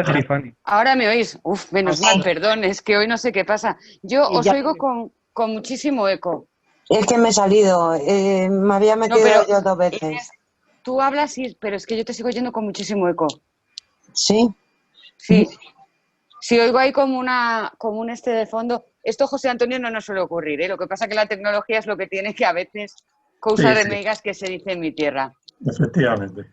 Sí, Fanny. Ahora me oís. Uf, menos mal, perdón, es que hoy no sé qué pasa. Yo os oigo con muchísimo eco. Es que me he salido, me había metido yo 2 veces. Tú hablas, pero es que yo te sigo oyendo con muchísimo eco. ¿Sí? Sí. Si oigo ahí como un de fondo, esto, José Antonio, no nos suele ocurrir, ¿eh? Lo que pasa es que la tecnología es lo que tiene, que a veces causa de megas, que se dice en mi tierra. Efectivamente.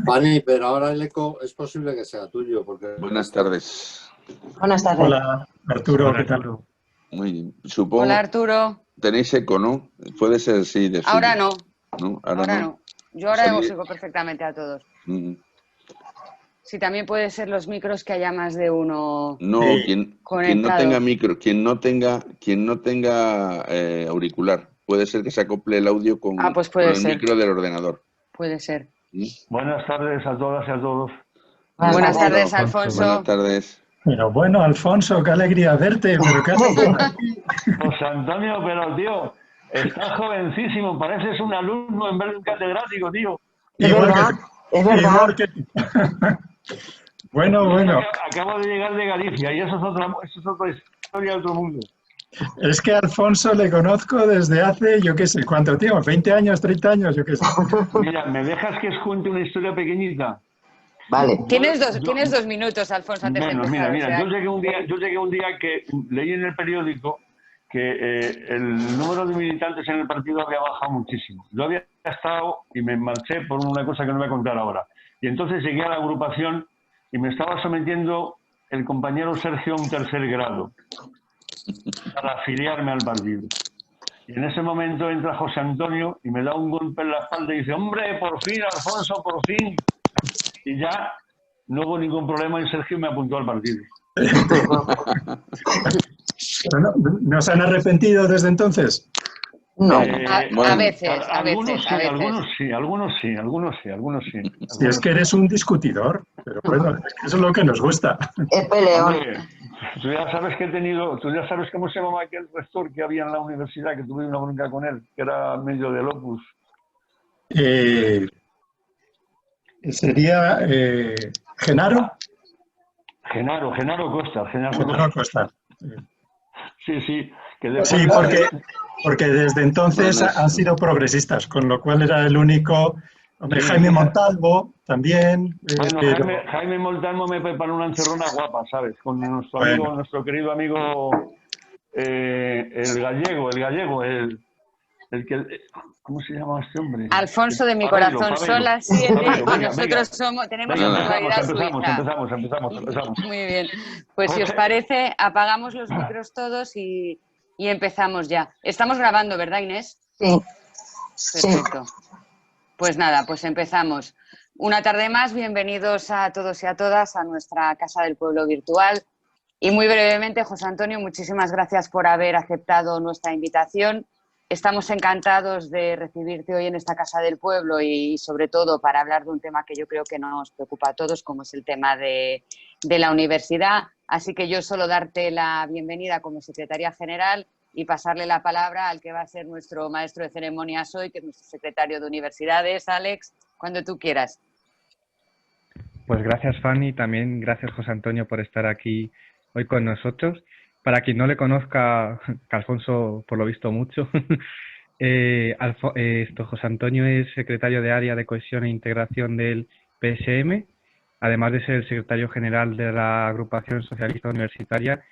Fanny, pero ahora el eco es posible que sea tuyo. Porque... Buenas tardes. Buenas tardes. Hola, Arturo, Hola, ¿qué tal? Arturo. Muy bien. Supongo. Hola, Arturo. Tenéis eco, ¿no? Puede ser, sí, de Ahora suyo. no. ¿No? Ahora no. Yo ahora os oigo perfectamente a todos. Sí, también puede ser los micros, que haya más de uno. No, quien no tenga micro, quien no tenga auricular. Puede ser que se acople el audio con, pues con el micro del ordenador. Puede ser. Buenas tardes a todas y a todos. Buenas tardes, Alfonso. Buenas tardes. Pero bueno, Alfonso, qué alegría verte. ¿Pero qué haces por aquí? José Antonio, pero tío, estás jovencísimo, pareces un alumno en vez de un catedrático, tío. Es verdad, es verdad. Bueno. Acabo de llegar de Galicia y eso es otra historia de otro mundo. Es que a Alfonso le conozco desde hace, yo qué sé, ¿cuánto tiempo? ¿20 años, 30 años? Yo qué sé. Mira, ¿me dejas que os cuente una historia pequeñita? Vale. Tienes 2 minutos, Alfonso, antes de empezar. Mira, yo llegué un día que leí en el periódico que el número de militantes en el partido había bajado muchísimo. Yo había estado y me marché por una cosa que no voy a contar ahora. Y entonces llegué a la agrupación y me estaba sometiendo el compañero Sergio a un 3er grado para afiliarme al partido. Y en ese momento entra José Antonio y me da un golpe en la espalda y dice: ¡hombre, por fin, Alfonso, por fin! Y ya no hubo ningún problema y Sergio me apuntó al partido. ¿No se han arrepentido desde entonces? No. A veces. Algunos sí. Si es que eres un discutidor, pero bueno, eso es lo que nos gusta. Es peleón. Hombre, tú ya sabes cómo se llamaba aquel rector que había en la universidad, que tuve una bronca con él, que era medio del Opus. Sería Genaro. Genaro Costa. Genaro Costa. Sí. Sí, porque desde entonces han sido progresistas, con lo cual era el único. Hombre, Jaime Montalvo también. Bueno, Jaime Montalvo me preparó una encerrona guapa, ¿sabes? Con nuestro querido amigo el gallego, el que... ¿Cómo se llama este hombre? Alfonso de mi corazón, son las 7 y nosotros tenemos personalidad suiza. Empezamos. Muy bien. Pues si os parece, apagamos los micros todos y empezamos ya. Estamos grabando, ¿verdad, Inés? Sí. Perfecto. Pues nada, pues empezamos. Una tarde más, bienvenidos a todos y a todas a nuestra Casa del Pueblo virtual. Y muy brevemente, José Antonio, muchísimas gracias por haber aceptado nuestra invitación. Estamos encantados de recibirte hoy en esta Casa del Pueblo y sobre todo para hablar de un tema que yo creo que nos preocupa a todos, como es el tema de la universidad. Así que yo solo darte la bienvenida como secretaria general y pasarle la palabra al que va a ser nuestro maestro de ceremonias hoy, que es nuestro secretario de universidades, Alex, cuando tú quieras. Pues gracias, Fanny, también gracias, José Antonio, por estar aquí hoy con nosotros. Para quien no le conozca, que Alfonso por lo visto mucho, José Antonio es secretario de Área de Cohesión e Integración del PSM, además de ser el secretario general de la Agrupación Socialista Universitaria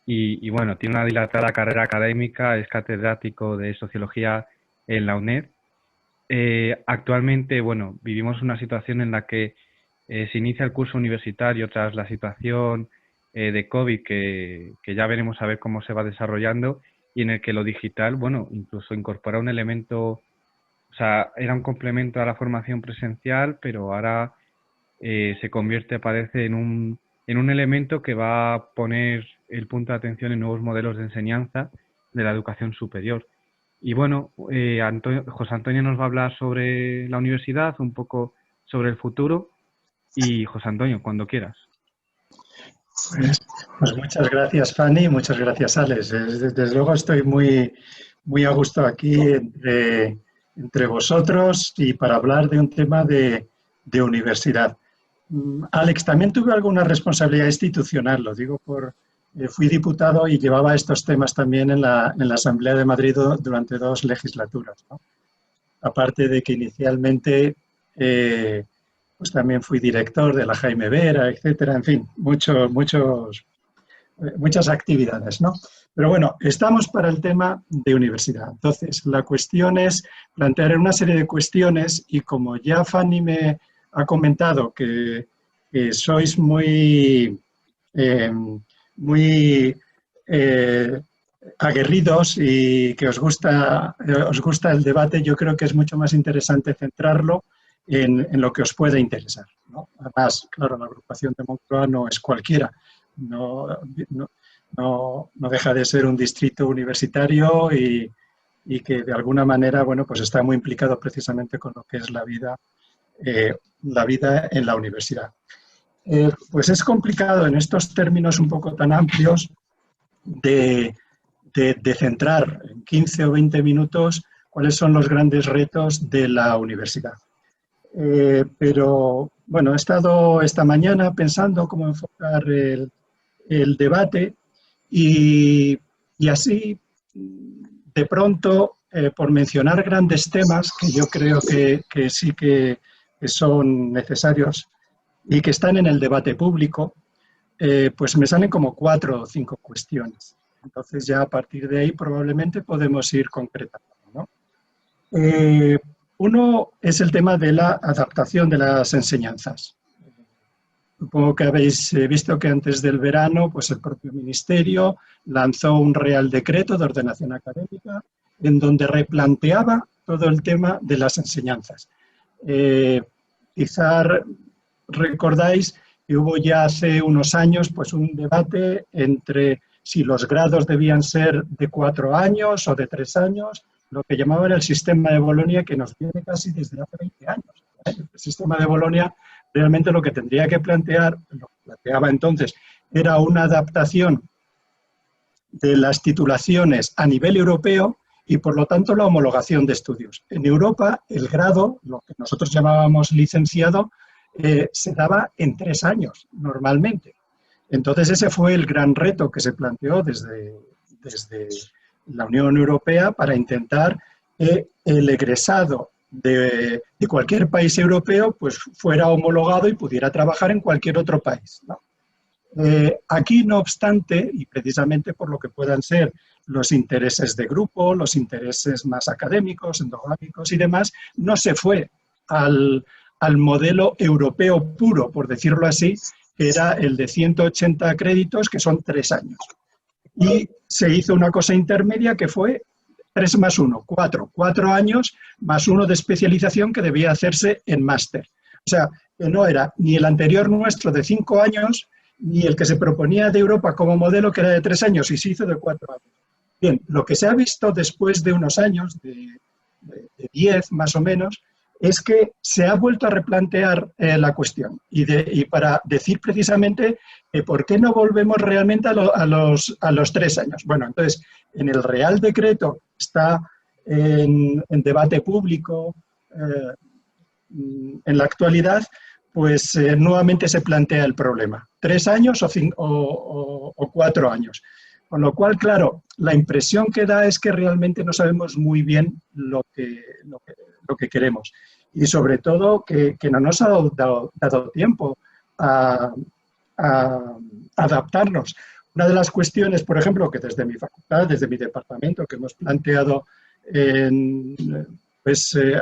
y bueno, tiene una dilatada carrera académica, es catedrático de Sociología en la UNED. Actualmente, bueno, vivimos una situación en la que se inicia el curso universitario tras la situación de COVID, que ya veremos a ver cómo se va desarrollando, y en el que lo digital, bueno, incluso incorpora un elemento, o sea, era un complemento a la formación presencial, pero ahora se convierte, parece, en un elemento que va a poner el punto de atención en nuevos modelos de enseñanza de la educación superior. Y bueno, José Antonio nos va a hablar sobre la universidad, un poco sobre el futuro, y José Antonio, cuando quieras. Pues muchas gracias, Fanny, muchas gracias, Alex. Desde luego estoy muy a gusto aquí entre vosotros y para hablar de un tema de universidad. Alex, también tuve alguna responsabilidad institucional, lo digo fui diputado y llevaba estos temas también en la Asamblea de Madrid durante 2 legislaturas, ¿no? Aparte de que inicialmente pues también fui director de la Jaime Vera, etcétera, en fin, muchas actividades, ¿no? Pero bueno, estamos para el tema de universidad. Entonces, la cuestión es plantear una serie de cuestiones y como ya Fanny me ha comentado que sois muy aguerridos y que os gusta el debate, yo creo que es mucho más interesante centrarlo en lo que os puede interesar, ¿no? Además, claro, la agrupación de Moncloa no es cualquiera, no deja de ser un distrito universitario y que de alguna manera, bueno, pues está muy implicado precisamente con lo que es la vida en la universidad. Pues es complicado en estos términos un poco tan amplios de centrar en 15 o 20 minutos cuáles son los grandes retos de la universidad. Pero bueno, he estado esta mañana pensando cómo enfocar el debate y así, de pronto, por mencionar grandes temas que yo creo que sí que son necesarios y que están en el debate público, pues me salen como 4 o 5 cuestiones. Entonces ya a partir de ahí probablemente podemos ir concretando, ¿no? Uno es el tema de la adaptación de las enseñanzas. Supongo que habéis visto que antes del verano, pues el propio Ministerio lanzó un Real Decreto de Ordenación Académica en donde replanteaba todo el tema de las enseñanzas. Quizá recordáis que hubo ya hace unos años pues un debate entre si los grados debían ser de 4 años o de 3 años, lo que llamaban el sistema de Bolonia, que nos viene casi desde hace 20 años. El sistema de Bolonia realmente lo que tendría que plantear, lo que planteaba entonces, era una adaptación de las titulaciones a nivel europeo y, por lo tanto, la homologación de estudios. En Europa, el grado, lo que nosotros llamábamos licenciado, se daba en 3 años, normalmente. Entonces, ese fue el gran reto que se planteó desde la Unión Europea para intentar que el egresado de cualquier país europeo pues fuera homologado y pudiera trabajar en cualquier otro país, ¿no? Aquí, no obstante, y precisamente por lo que puedan ser los intereses de grupo, los intereses más académicos, endogámicos y demás, no se fue al modelo europeo puro, por decirlo así, que era el de 180 créditos, que son 3 años. Y se hizo una cosa intermedia que fue 3 más 1, 4. 4 años más 1 de especialización que debía hacerse en máster. O sea, que no era ni el anterior nuestro de 5 años, ni el que se proponía de Europa como modelo, que era de 3 años, y se hizo de 4 años. Bien, lo que se ha visto después de unos años, de 10 más o menos, es que se ha vuelto a replantear la cuestión y para decir precisamente por qué no volvemos realmente a los 3 años. Bueno, entonces, en el Real Decreto está en debate público en la actualidad, pues nuevamente se plantea el problema. 3 años o 4 años. Con lo cual, claro, la impresión que da es que realmente no sabemos muy bien lo que queremos. Y sobre todo que no nos ha dado tiempo a adaptarnos. Una de las cuestiones, por ejemplo, que desde mi facultad, desde mi departamento, que hemos planteado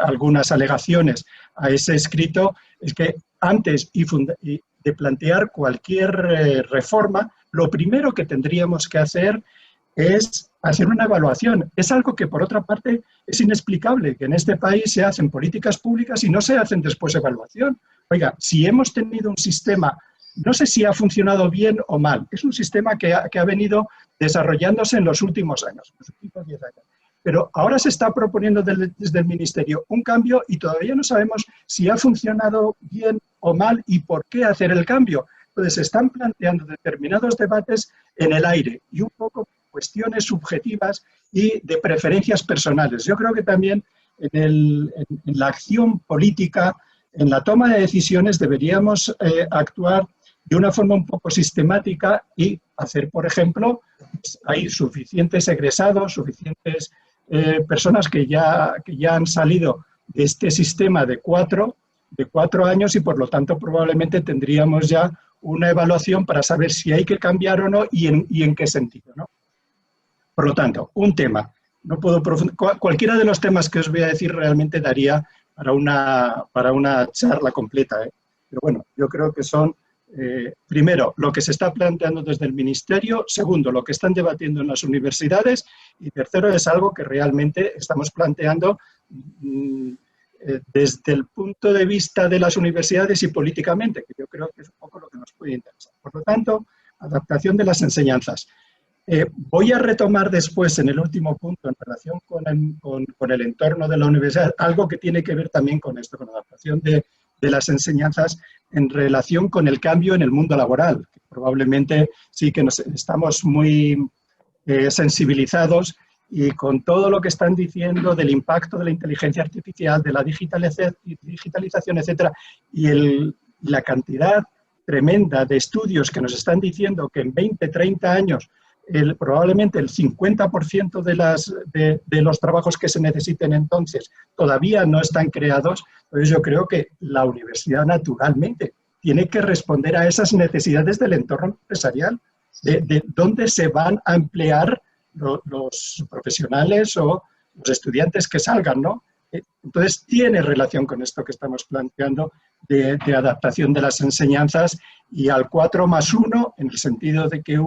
algunas alegaciones a ese escrito, es que antes de plantear cualquier reforma, lo primero que tendríamos que hacer es hacer una evaluación. Es algo que, por otra parte, es inexplicable, que en este país se hacen políticas públicas y no se hacen después evaluación. Oiga, si hemos tenido un sistema, no sé si ha funcionado bien o mal, es un sistema que ha venido desarrollándose en los últimos años, los últimos 10 años. Pero ahora se está proponiendo desde el Ministerio un cambio y todavía no sabemos si ha funcionado bien o mal y por qué hacer el cambio. Entonces, se están planteando determinados debates en el aire y un poco cuestiones subjetivas y de preferencias personales. Yo creo que también en la acción política en la toma de decisiones deberíamos actuar de una forma un poco sistemática y hacer, por ejemplo, pues, hay suficientes egresados, suficientes personas que ya han salido de este sistema de cuatro años y por lo tanto probablemente tendríamos ya una evaluación para saber si hay que cambiar o no y en qué sentido, ¿no? Por lo tanto, un tema, no puedo cualquiera de los temas que os voy a decir realmente daría para una charla completa, ¿eh? Pero bueno, yo creo que son, primero, lo que se está planteando desde el Ministerio, segundo, lo que están debatiendo en las universidades y tercero, es algo que realmente estamos planteando desde el punto de vista de las universidades y políticamente, que yo creo que es un poco lo que nos puede interesar. Por lo tanto, adaptación de las enseñanzas. Voy a retomar después, en el último punto, en relación con el entorno de la universidad, algo que tiene que ver también con esto, con la adaptación de las enseñanzas en relación con el cambio en el mundo laboral, que probablemente sí que estamos muy sensibilizados y con todo lo que están diciendo del impacto de la inteligencia artificial, de la digitalización, etcétera, y la cantidad tremenda de estudios que nos están diciendo que en 20, 30 años probablemente el 50% de los trabajos que se necesiten entonces todavía no están creados. Entonces yo creo que la universidad naturalmente tiene que responder a esas necesidades del entorno empresarial, de dónde se van a emplear los profesionales o los estudiantes que salgan, ¿no? Entonces tiene relación con esto que estamos planteando de adaptación de las enseñanzas y al 4+1 en el sentido de que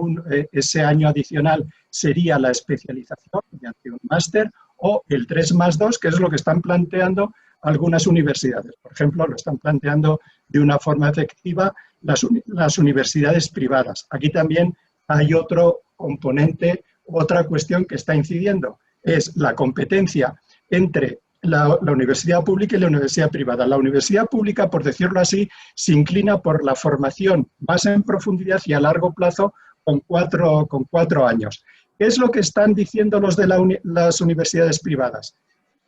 ese año adicional sería la especialización mediante un máster o el 3+2, que es lo que están planteando algunas universidades. Por ejemplo, lo están planteando de una forma efectiva las universidades privadas. Aquí también hay otro componente, otra cuestión que está incidiendo, es la competencia entre la universidad pública y la universidad privada. La universidad pública, por decirlo así, se inclina por la formación más en profundidad y a largo plazo con cuatro años. ¿Qué es lo que están diciendo los de las universidades privadas?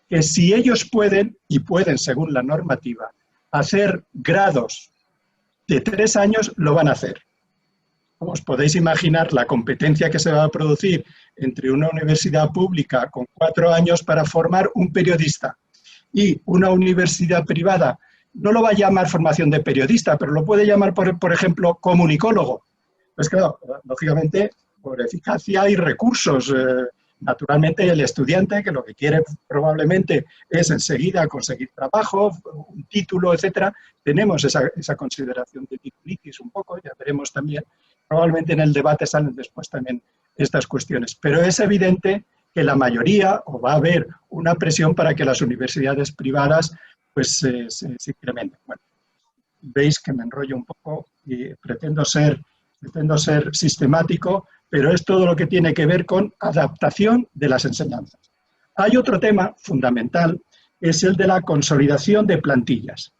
Que si ellos pueden, y pueden según la normativa, hacer grados de 3 años, lo van a hacer. Como os podéis imaginar, la competencia que se va a producir entre una universidad pública con 4 años para formar un periodista y una universidad privada, no lo va a llamar formación de periodista, pero lo puede llamar, por ejemplo, comunicólogo. Pues claro, lógicamente, por eficacia y recursos, naturalmente el estudiante que lo que quiere probablemente es enseguida conseguir trabajo, un título, etcétera. Tenemos esa consideración de titulitis un poco, ya veremos también. Probablemente en el debate salen después también estas cuestiones. Pero es evidente que la mayoría, o va a haber una presión para que las universidades privadas pues se incrementen. Bueno, veis que me enrollo un poco y pretendo ser sistemático, pero es todo lo que tiene que ver con adaptación de las enseñanzas. Hay otro tema fundamental, es el de la consolidación de plantillas.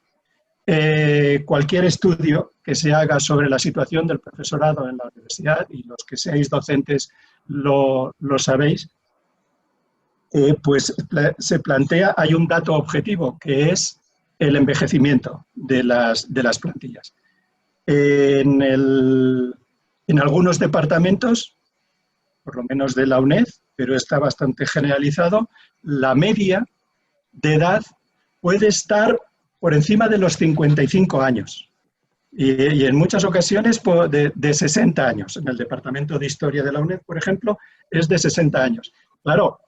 Cualquier estudio que se haga sobre la situación del profesorado en la universidad, y los que seáis docentes lo sabéis, pues se plantea, hay un dato objetivo, que es el envejecimiento de las plantillas. En algunos departamentos, por lo menos de la UNED, pero está bastante generalizado, la media de edad puede estar por encima de los 55 años y en muchas ocasiones de 60 años. En el Departamento de Historia de la UNED, por ejemplo, es de 60 años. Claro,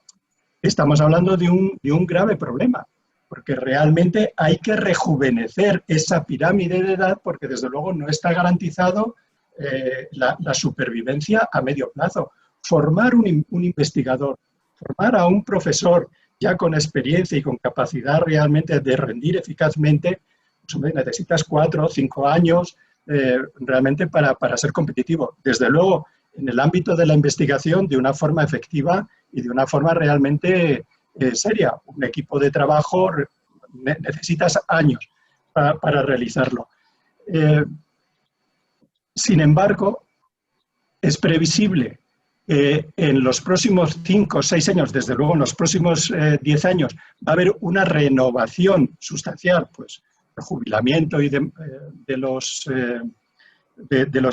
estamos hablando de un grave problema, porque realmente hay que rejuvenecer esa pirámide de edad porque desde luego no está garantizado la supervivencia a medio plazo. Formar un investigador, formar a un profesor ya con experiencia y con capacidad realmente de rendir eficazmente, pues, hombre, necesitas 4 o 5 años realmente para ser competitivo. Desde luego, en el ámbito de la investigación, de una forma efectiva y de una forma realmente seria. Un equipo de trabajo necesitas años para realizarlo. Sin embargo, es previsible en los próximos 5 o 6 años, desde luego en los próximos 10 años, va a haber una renovación sustancial, pues jubilamiento y de los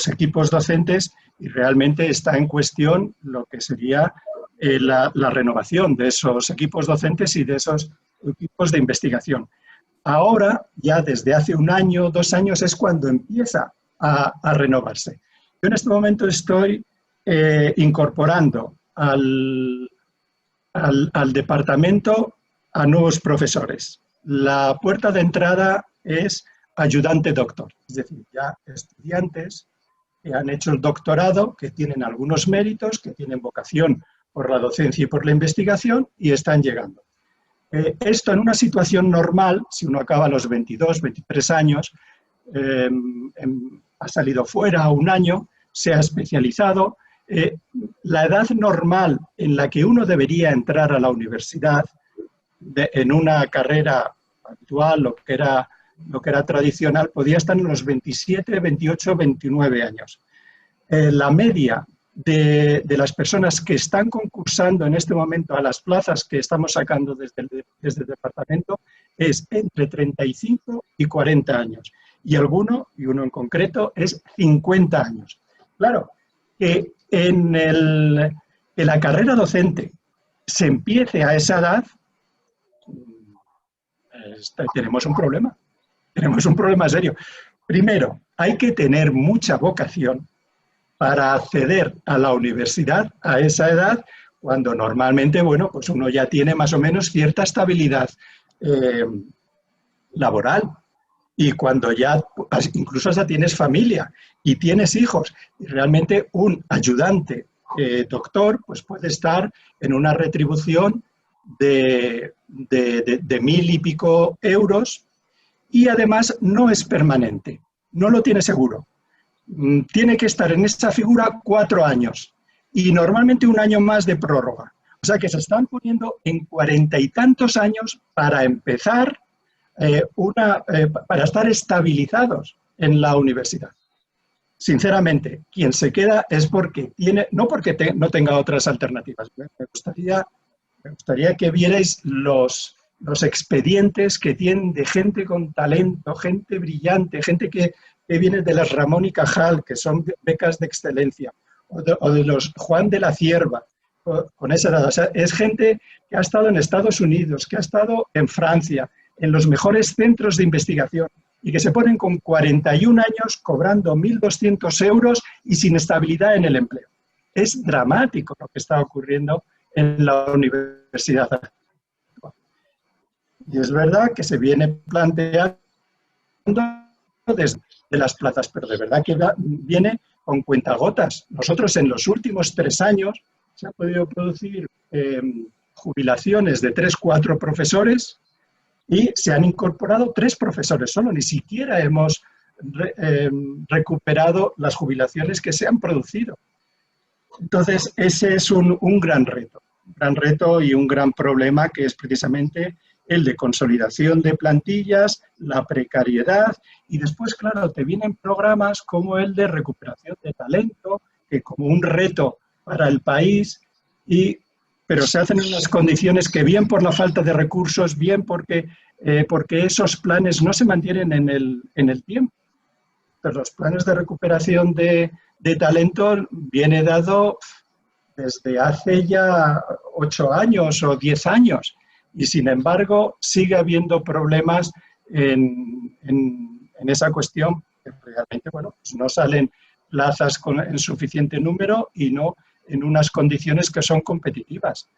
equipos docentes, y realmente está en cuestión lo que sería la renovación de esos equipos docentes y de esos equipos de investigación. Ahora, ya desde hace 1 año, 2 años, es cuando empieza a renovarse. Yo en este momento estoy incorporando al departamento a nuevos profesores. La puerta de entrada es ayudante doctor, es decir, ya estudiantes que han hecho el doctorado, que tienen algunos méritos, que tienen vocación por la docencia y por la investigación y están llegando. Esto en una situación normal, si uno acaba a los 22, 23 años, ha salido fuera 1 año, se ha especializado. La edad normal en la que uno debería entrar a la universidad en una carrera actual, lo que era tradicional, podía estar en los 27, 28, 29 años. La media de las personas que están concursando en este momento a las plazas que estamos sacando desde el departamento es entre 35 y 40 años. Y uno en concreto, es 50 años. Claro, que en la carrera docente se empiece a esa edad, tenemos un problema. Tenemos un problema serio. Primero, hay que tener mucha vocación para acceder a la universidad a esa edad, cuando normalmente, bueno, pues uno ya tiene más o menos cierta estabilidad laboral. Y cuando ya, incluso hasta tienes familia y tienes hijos, y realmente un ayudante doctor pues puede estar en una retribución de 1.000 y pico euros, y además no es permanente, no lo tiene seguro. Tiene que estar en esta figura 4 años y normalmente 1 año más de prórroga. O sea que se están poniendo en 40 y tantos años para empezar, para estar estabilizados en la universidad. Sinceramente, quien se queda es porque tiene, no porque no tenga otras alternativas. Me gustaría que vierais los expedientes que tienen de gente con talento, gente brillante, gente que viene de las Ramón y Cajal, que son becas de excelencia, o de los Juan de la Cierva, con esa edad. O sea, es gente que ha estado en Estados Unidos, que ha estado en Francia, en los mejores centros de investigación, y que se ponen con 41 años cobrando 1.200 euros y sin estabilidad en el empleo. Es dramático lo que está ocurriendo en la universidad. Y es verdad que se viene planteando desde las plazas, pero de verdad que viene con cuentagotas. Nosotros en los últimos 3 años se han podido producir jubilaciones de 3, 4 profesores y se han incorporado 3 profesores solo. Ni siquiera hemos recuperado las jubilaciones que se han producido. Entonces, ese es un gran reto y un gran problema, que es precisamente el de consolidación de plantillas, la precariedad, y después, claro, te vienen programas como el de recuperación de talento, que como un reto para el país, pero se hacen en unas condiciones que bien por la falta de recursos, bien porque esos planes no se mantienen en el tiempo. Pero los planes de recuperación de talento viene dado desde hace ya 8 años o 10 años. Y sin embargo, sigue habiendo problemas en esa cuestión, que realmente, bueno, pues no salen plazas en suficiente número y no en unas condiciones que son competitivas.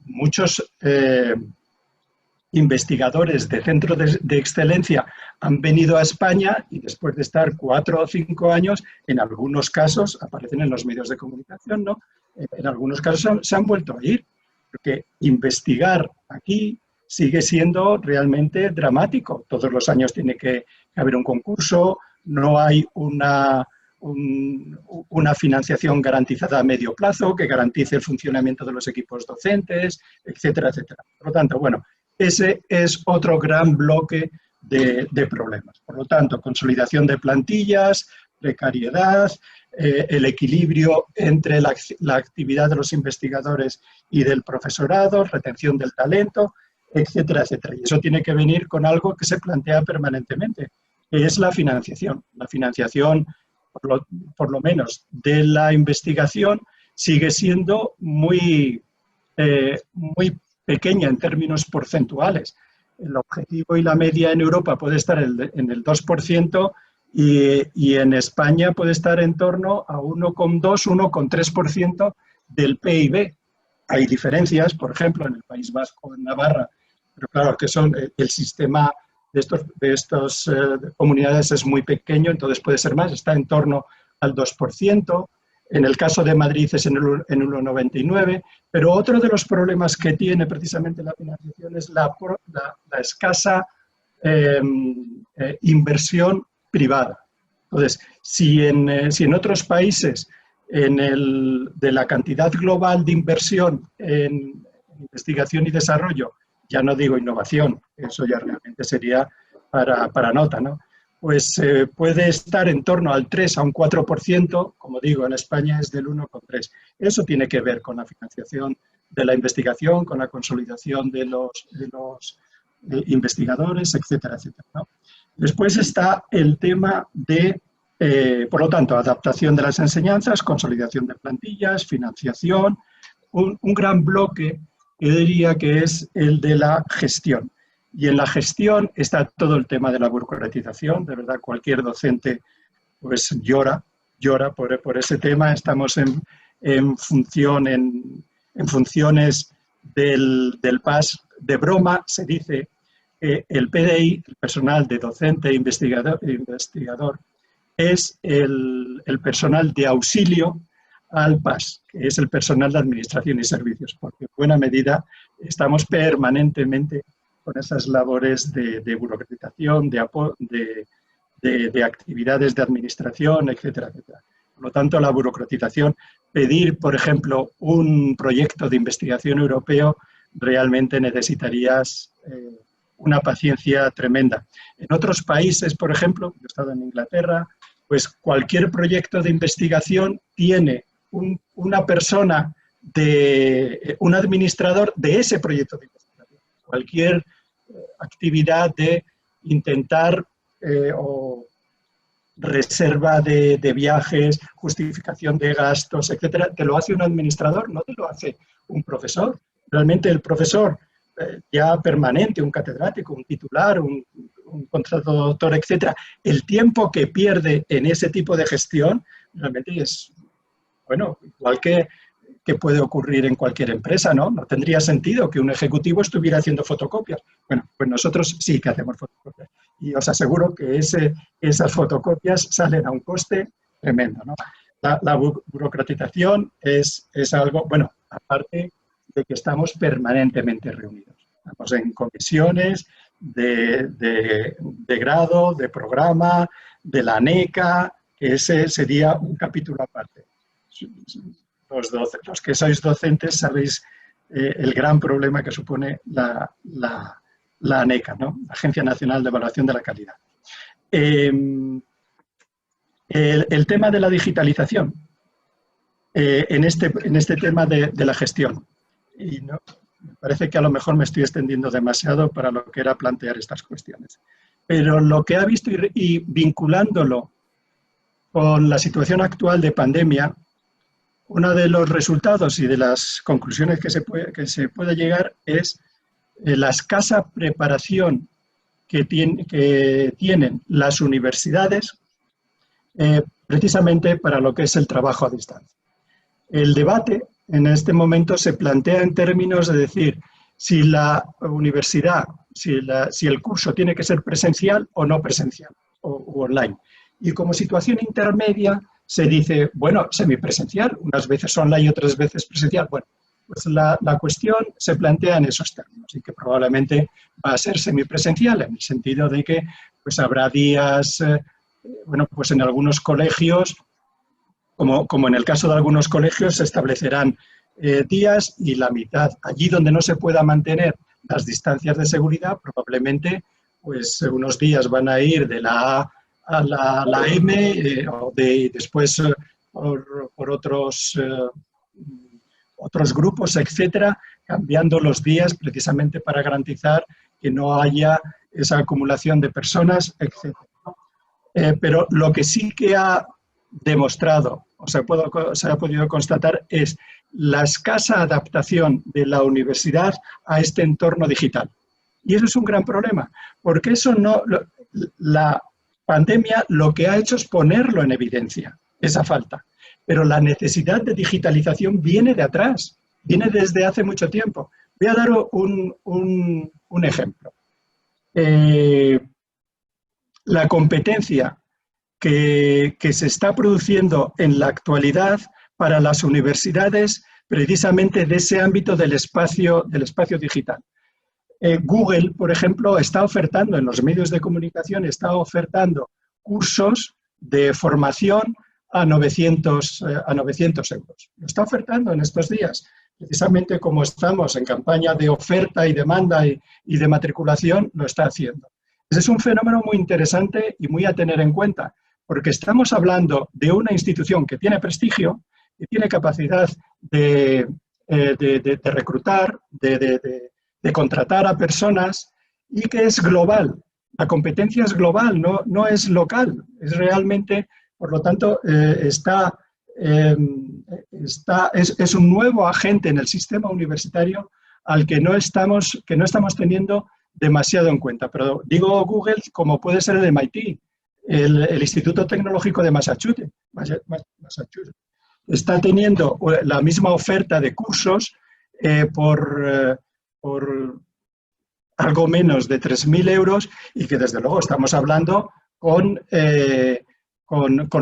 Muchos investigadores de centros de excelencia han venido a España y después de estar 4 o 5 años, en algunos casos, aparecen en los medios de comunicación, ¿no? En algunos casos se han vuelto a ir. Porque investigar aquí sigue siendo realmente dramático. Todos los años tiene que haber un concurso, no hay una financiación garantizada a medio plazo que garantice el funcionamiento de los equipos docentes, etcétera, etcétera. Por lo tanto, bueno, ese es otro gran bloque de problemas. Por lo tanto, consolidación de plantillas, precariedad, el equilibrio entre la actividad de los investigadores y del profesorado, retención del talento, etcétera, etcétera. Y eso tiene que venir con algo que se plantea permanentemente, que es la financiación. La financiación, por lo menos de la investigación, sigue siendo muy pequeña en términos porcentuales. El objetivo y la media en Europa puede estar en el 2% y en España puede estar en torno a 1,2, 1,3% del PIB. Hay diferencias, por ejemplo, en el País Vasco, en Navarra, pero claro que el sistema de estas comunidades es muy pequeño, entonces puede ser más, está en torno al 2%. En el caso de Madrid es en 1,99%, pero otro de los problemas que tiene precisamente la financiación es la escasa inversión privada. Entonces, si en otros países de la cantidad global de inversión en investigación y desarrollo, ya no digo innovación, eso ya realmente sería para nota, ¿no? Pues puede estar en torno al 3 a un 4%, como digo, en España es del 1,3%. Eso tiene que ver con la financiación de la investigación, con la consolidación de los investigadores, etcétera, etcétera, ¿no? Después está el tema de, por lo tanto, adaptación de las enseñanzas, consolidación de plantillas, financiación, un gran bloque que diría que es el de la gestión. Y en la gestión está todo el tema de la burocratización. De verdad, cualquier docente pues llora por ese tema. Estamos en funciones del PAS. De broma se dice que el PDI, el personal de docente e investigador, es el personal de auxilio al PAS, que es el personal de administración y servicios, porque en buena medida estamos permanentemente con esas labores de burocratización, de actividades de administración, etcétera, etcétera. Por lo tanto, la burocratización, pedir, por ejemplo, un proyecto de investigación europeo, realmente necesitarías una paciencia tremenda. En otros países, por ejemplo, yo he estado en Inglaterra, pues cualquier proyecto de investigación tiene una persona, un administrador de ese proyecto de investigación. Cualquier actividad de intentar o reserva de viajes, justificación de gastos, etcétera, te lo hace un administrador, no te lo hace un profesor. Realmente el profesor ya permanente, un catedrático, un titular, un contrato doctor, etcétera, el tiempo que pierde en ese tipo de gestión realmente es, bueno, igual que puede ocurrir en cualquier empresa, ¿no? No tendría sentido que un ejecutivo estuviera haciendo fotocopias. Bueno, pues nosotros sí que hacemos fotocopias. Y os aseguro que esas fotocopias salen a un coste tremendo, ¿no? La burocratización es algo, bueno, aparte de que estamos permanentemente reunidos. Estamos en comisiones de grado, de programa, de la ANECA, que ese sería un capítulo aparte. Los que sois docentes sabéis el gran problema que supone la ANECA, ¿no? La Agencia Nacional de Evaluación de la Calidad. El tema de la digitalización, en este tema de la gestión. Y no, me parece que a lo mejor me estoy extendiendo demasiado para lo que era plantear estas cuestiones. Pero lo que he visto y vinculándolo con la situación actual de pandemia, uno de los resultados y de las conclusiones que se puede llegar es la escasa preparación que tienen las universidades precisamente para lo que es el trabajo a distancia. El debate en este momento se plantea en términos de decir si la universidad, si el curso tiene que ser presencial o no presencial o online. Y como situación intermedia se dice, bueno, semipresencial, unas veces online y otras veces presencial. Bueno, pues la cuestión se plantea en esos términos y que probablemente va a ser semipresencial en el sentido de que pues habrá días, bueno, pues en algunos colegios, como en el caso de algunos colegios, se establecerán días y la mitad. Allí donde no se pueda mantener las distancias de seguridad, probablemente pues unos días van a ir de la A a la M o después por otros grupos, etcétera, cambiando los días precisamente para garantizar que no haya esa acumulación de personas, etc. Pero lo que sí que ha demostrado, o se ha podido constatar, es la escasa adaptación de la universidad a este entorno digital. Y eso es un gran problema, porque eso no, la pandemia lo que ha hecho es ponerlo en evidencia, esa falta. Pero la necesidad de digitalización viene de atrás, viene desde hace mucho tiempo. Voy a dar un ejemplo. La competencia que se está produciendo en la actualidad para las universidades precisamente de ese ámbito del espacio digital. Google, por ejemplo, está ofertando en los medios de comunicación, está ofertando cursos de formación a 900 euros. Lo está ofertando en estos días. Precisamente como estamos en campaña de oferta y demanda y de matriculación, lo está haciendo. Ese es un fenómeno muy interesante y muy a tener en cuenta, porque estamos hablando de una institución que tiene prestigio, que tiene capacidad de reclutar, de contratar a personas y que es global. La competencia es global, no es local, es realmente, por lo tanto, es un nuevo agente en el sistema universitario al que no estamos teniendo demasiado en cuenta. Pero digo Google como puede ser el MIT, el Instituto Tecnológico de Massachusetts. Está teniendo la misma oferta de cursos por algo menos de 3.000 euros y que desde luego estamos hablando con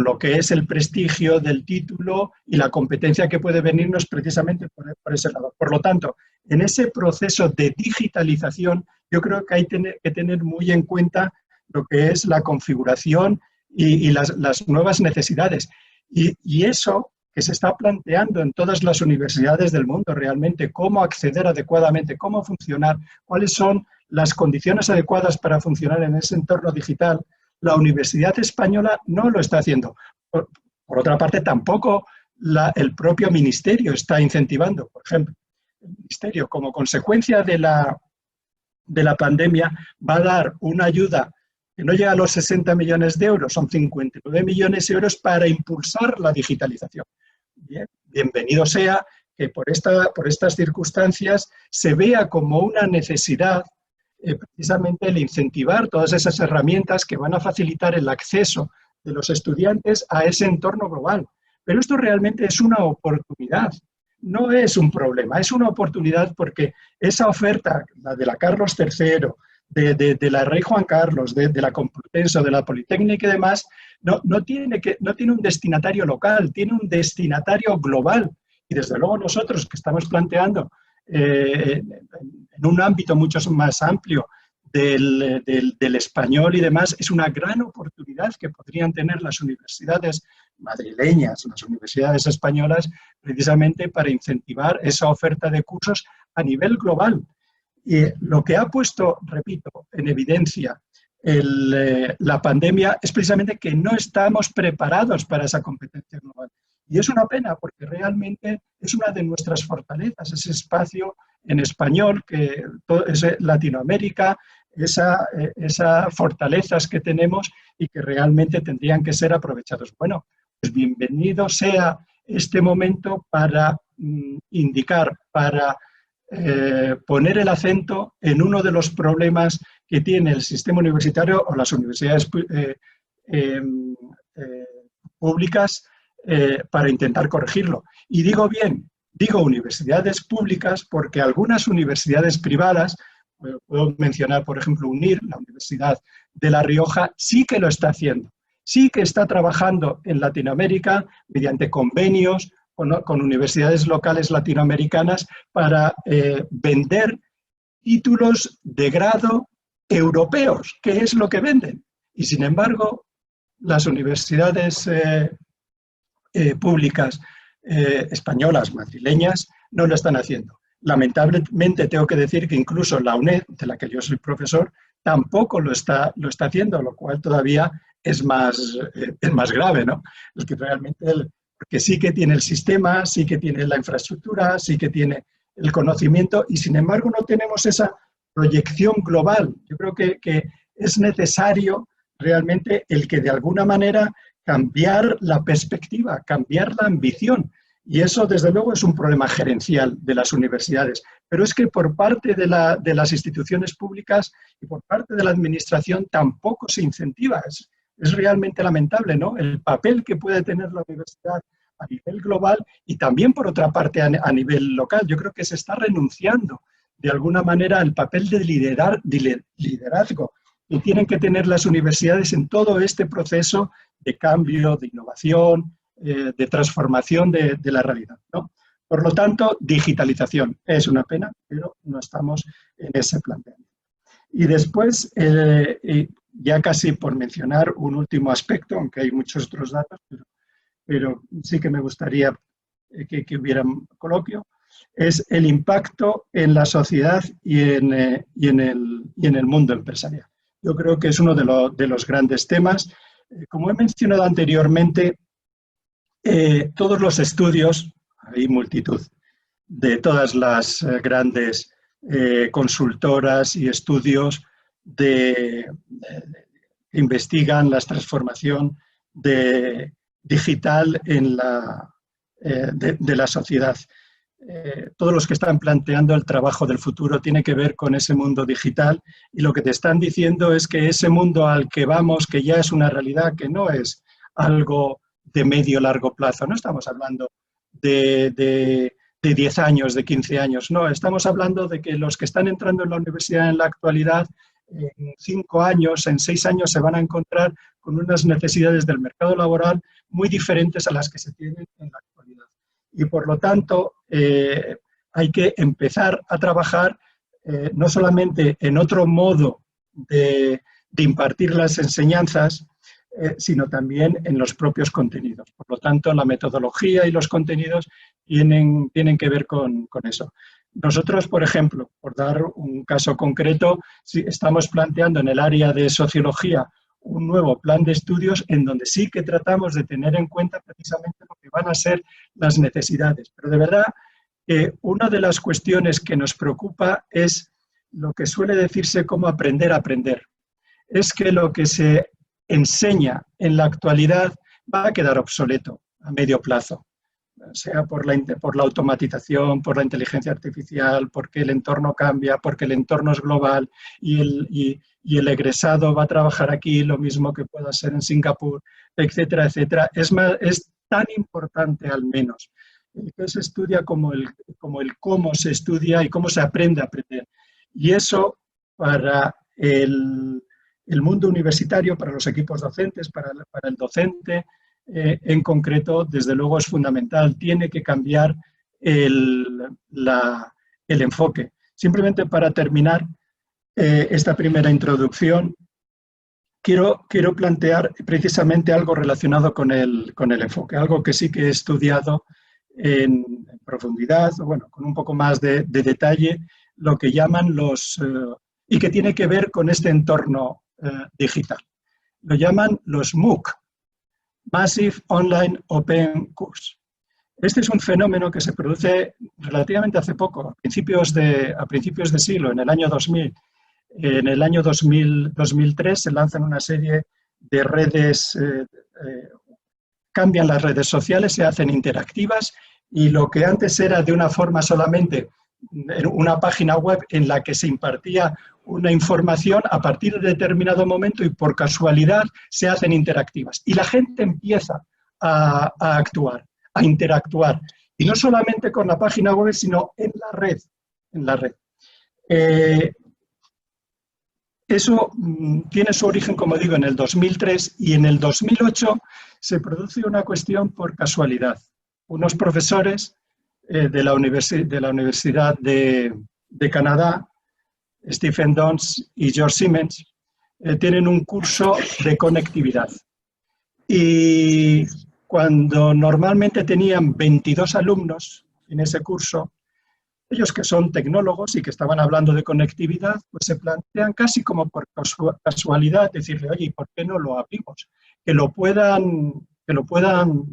lo que es el prestigio del título y la competencia que puede venirnos precisamente por ese lado. Por lo tanto, en ese proceso de digitalización, yo creo que hay que tener muy en cuenta lo que es la configuración y las nuevas necesidades. Y eso que se está planteando en todas las universidades del mundo realmente, cómo acceder adecuadamente, cómo funcionar, cuáles son las condiciones adecuadas para funcionar en ese entorno digital, la Universidad Española no lo está haciendo. Por otra parte, tampoco el propio Ministerio está incentivando. Por ejemplo, el Ministerio, como consecuencia de la pandemia, va a dar una ayuda que no llega a los 60 millones de euros, son 59 millones de euros para impulsar la digitalización. Bien, bienvenido sea que por estas circunstancias se vea como una necesidad precisamente el incentivar todas esas herramientas que van a facilitar el acceso de los estudiantes a ese entorno global. Pero esto realmente es una oportunidad, no es un problema, es una oportunidad porque esa oferta, la de la Carlos III, de la Rey Juan Carlos, de la Complutense, de la Politécnica y demás, no tiene un destinatario local, tiene un destinatario global. Y desde luego nosotros que estamos planteando en un ámbito mucho más amplio del español y demás, es una gran oportunidad que podrían tener las universidades madrileñas, las universidades españolas, precisamente para incentivar esa oferta de cursos a nivel global. Y lo que ha puesto, repito, en evidencia la pandemia es precisamente que no estamos preparados para esa competencia global. Y es una pena porque realmente es una de nuestras fortalezas, ese espacio en español, que es Latinoamérica, esas fortalezas que tenemos y que realmente tendrían que ser aprovechados. Bueno, pues bienvenido sea este momento para indicar, para poner el acento en uno de los problemas que tiene el sistema universitario o las universidades públicas para intentar corregirlo. Y digo universidades públicas porque algunas universidades privadas, puedo mencionar por ejemplo UNIR, la Universidad de La Rioja, sí que lo está haciendo. Sí que está trabajando en Latinoamérica mediante convenios con universidades locales latinoamericanas para vender títulos de grado europeos, que es lo que venden. Y sin embargo, las universidades públicas españolas, madrileñas, no lo están haciendo. Lamentablemente tengo que decir que incluso la UNED, de la que yo soy profesor, tampoco lo está haciendo, lo cual todavía es más grave, ¿no? El que realmente porque sí que tiene el sistema, sí que tiene la infraestructura, sí que tiene el conocimiento y sin embargo no tenemos esa proyección global. Yo creo que es necesario realmente el que de alguna manera cambiar la perspectiva, cambiar la ambición. Y eso, desde luego, es un problema gerencial de las universidades. Pero es que por parte de las instituciones públicas y por parte de la administración tampoco se incentiva. Es realmente lamentable, ¿no? El papel que puede tener la universidad a nivel global y también, por otra parte, a nivel local. Yo creo que se está renunciando, de alguna manera, al papel de liderazgo que tienen que tener las universidades en todo este proceso de cambio, de innovación, de transformación de la realidad, ¿no? Por lo tanto, digitalización. Es una pena, pero no estamos en ese planteamiento. Y después, ya casi por mencionar un último aspecto, aunque hay muchos otros datos, pero sí que me gustaría que hubiera un coloquio, es el impacto en la sociedad y en el mundo empresarial. Yo creo que es uno de los grandes temas. Como he mencionado anteriormente, todos los estudios, hay multitud, de todas las grandes consultoras y estudios que investigan la transformación digital de la sociedad. Todos los que están planteando el trabajo del futuro tiene que ver con ese mundo digital y lo que te están diciendo es que ese mundo al que vamos, que ya es una realidad, que no es algo de medio largo plazo, no estamos hablando de 10 años, de 15 años, no, estamos hablando de que los que están entrando en la universidad en la actualidad, en 5 años, en 6 años se van a encontrar con unas necesidades del mercado laboral muy diferentes a las que se tienen en la actualidad. Y por lo tanto, hay que empezar a trabajar no solamente en otro modo de impartir las enseñanzas, sino también en los propios contenidos. Por lo tanto, la metodología y los contenidos tienen que ver con eso. Nosotros, por ejemplo, por dar un caso concreto, estamos planteando en el área de sociología un nuevo plan de estudios en donde sí que tratamos de tener en cuenta precisamente lo que van a ser las necesidades. Pero de verdad, una de las cuestiones que nos preocupa es lo que suele decirse como aprender a aprender. Es que lo que se enseña en la actualidad va a quedar obsoleto a medio plazo, sea por la automatización, por la inteligencia artificial, porque el entorno cambia, porque el entorno es global y el egresado va a trabajar aquí lo mismo que pueda ser en Singapur, etcétera, etcétera. Es tan importante al menos que se estudia como el cómo se estudia y cómo se aprende a aprender. Y eso para el mundo universitario, para los equipos docentes, para el docente en concreto, desde luego es fundamental. Tiene que cambiar el enfoque. Simplemente para terminar esta primera introducción, quiero plantear precisamente algo relacionado con el enfoque, algo que sí que he estudiado en profundidad, bueno, con un poco más de detalle, lo que llaman y que tiene que ver con este entorno digital. Lo llaman los MOOC, Massive Online Open Course. Este es un fenómeno que se produce relativamente hace poco, a principios de siglo, en el año 2000. En el año 2003 se lanzan una serie de redes, cambian las redes sociales, se hacen interactivas y lo que antes era de una forma solamente una página web en la que se impartía una información, a partir de determinado momento y por casualidad se hacen interactivas. Y la gente empieza a actuar, a interactuar. Y no solamente con la página web, sino en la red. Eso tiene su origen, como digo, en el 2003 y en el 2008 se produce una cuestión por casualidad. Unos profesores de la Universidad de Canadá, Stephen Dons y George Siemens, tienen un curso de conectividad. Y cuando normalmente tenían 22 alumnos en ese curso, ellos que son tecnólogos y que estaban hablando de conectividad, pues se plantean casi como por casualidad decirle, oye, ¿por qué no lo abrimos? Que lo puedan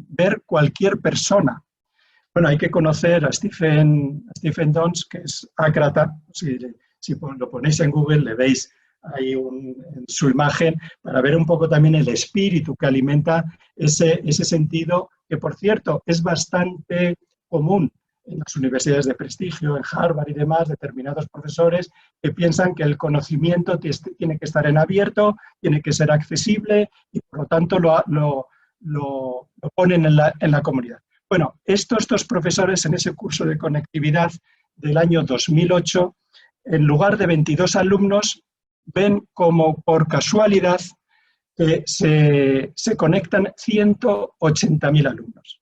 ver cualquier persona. Bueno, hay que conocer a Stephen Dons, que es ácrata. Si lo ponéis en Google, le veis ahí en su imagen, para ver un poco también el espíritu que alimenta ese sentido, que por cierto es bastante común en las universidades de prestigio, en Harvard y demás, determinados profesores que piensan que el conocimiento tiene que estar en abierto, tiene que ser accesible y por lo tanto lo ponen en la comunidad. Bueno, estos dos profesores en ese curso de conectividad del año 2008, en lugar de 22 alumnos, ven como por casualidad que se conectan 180.000 alumnos.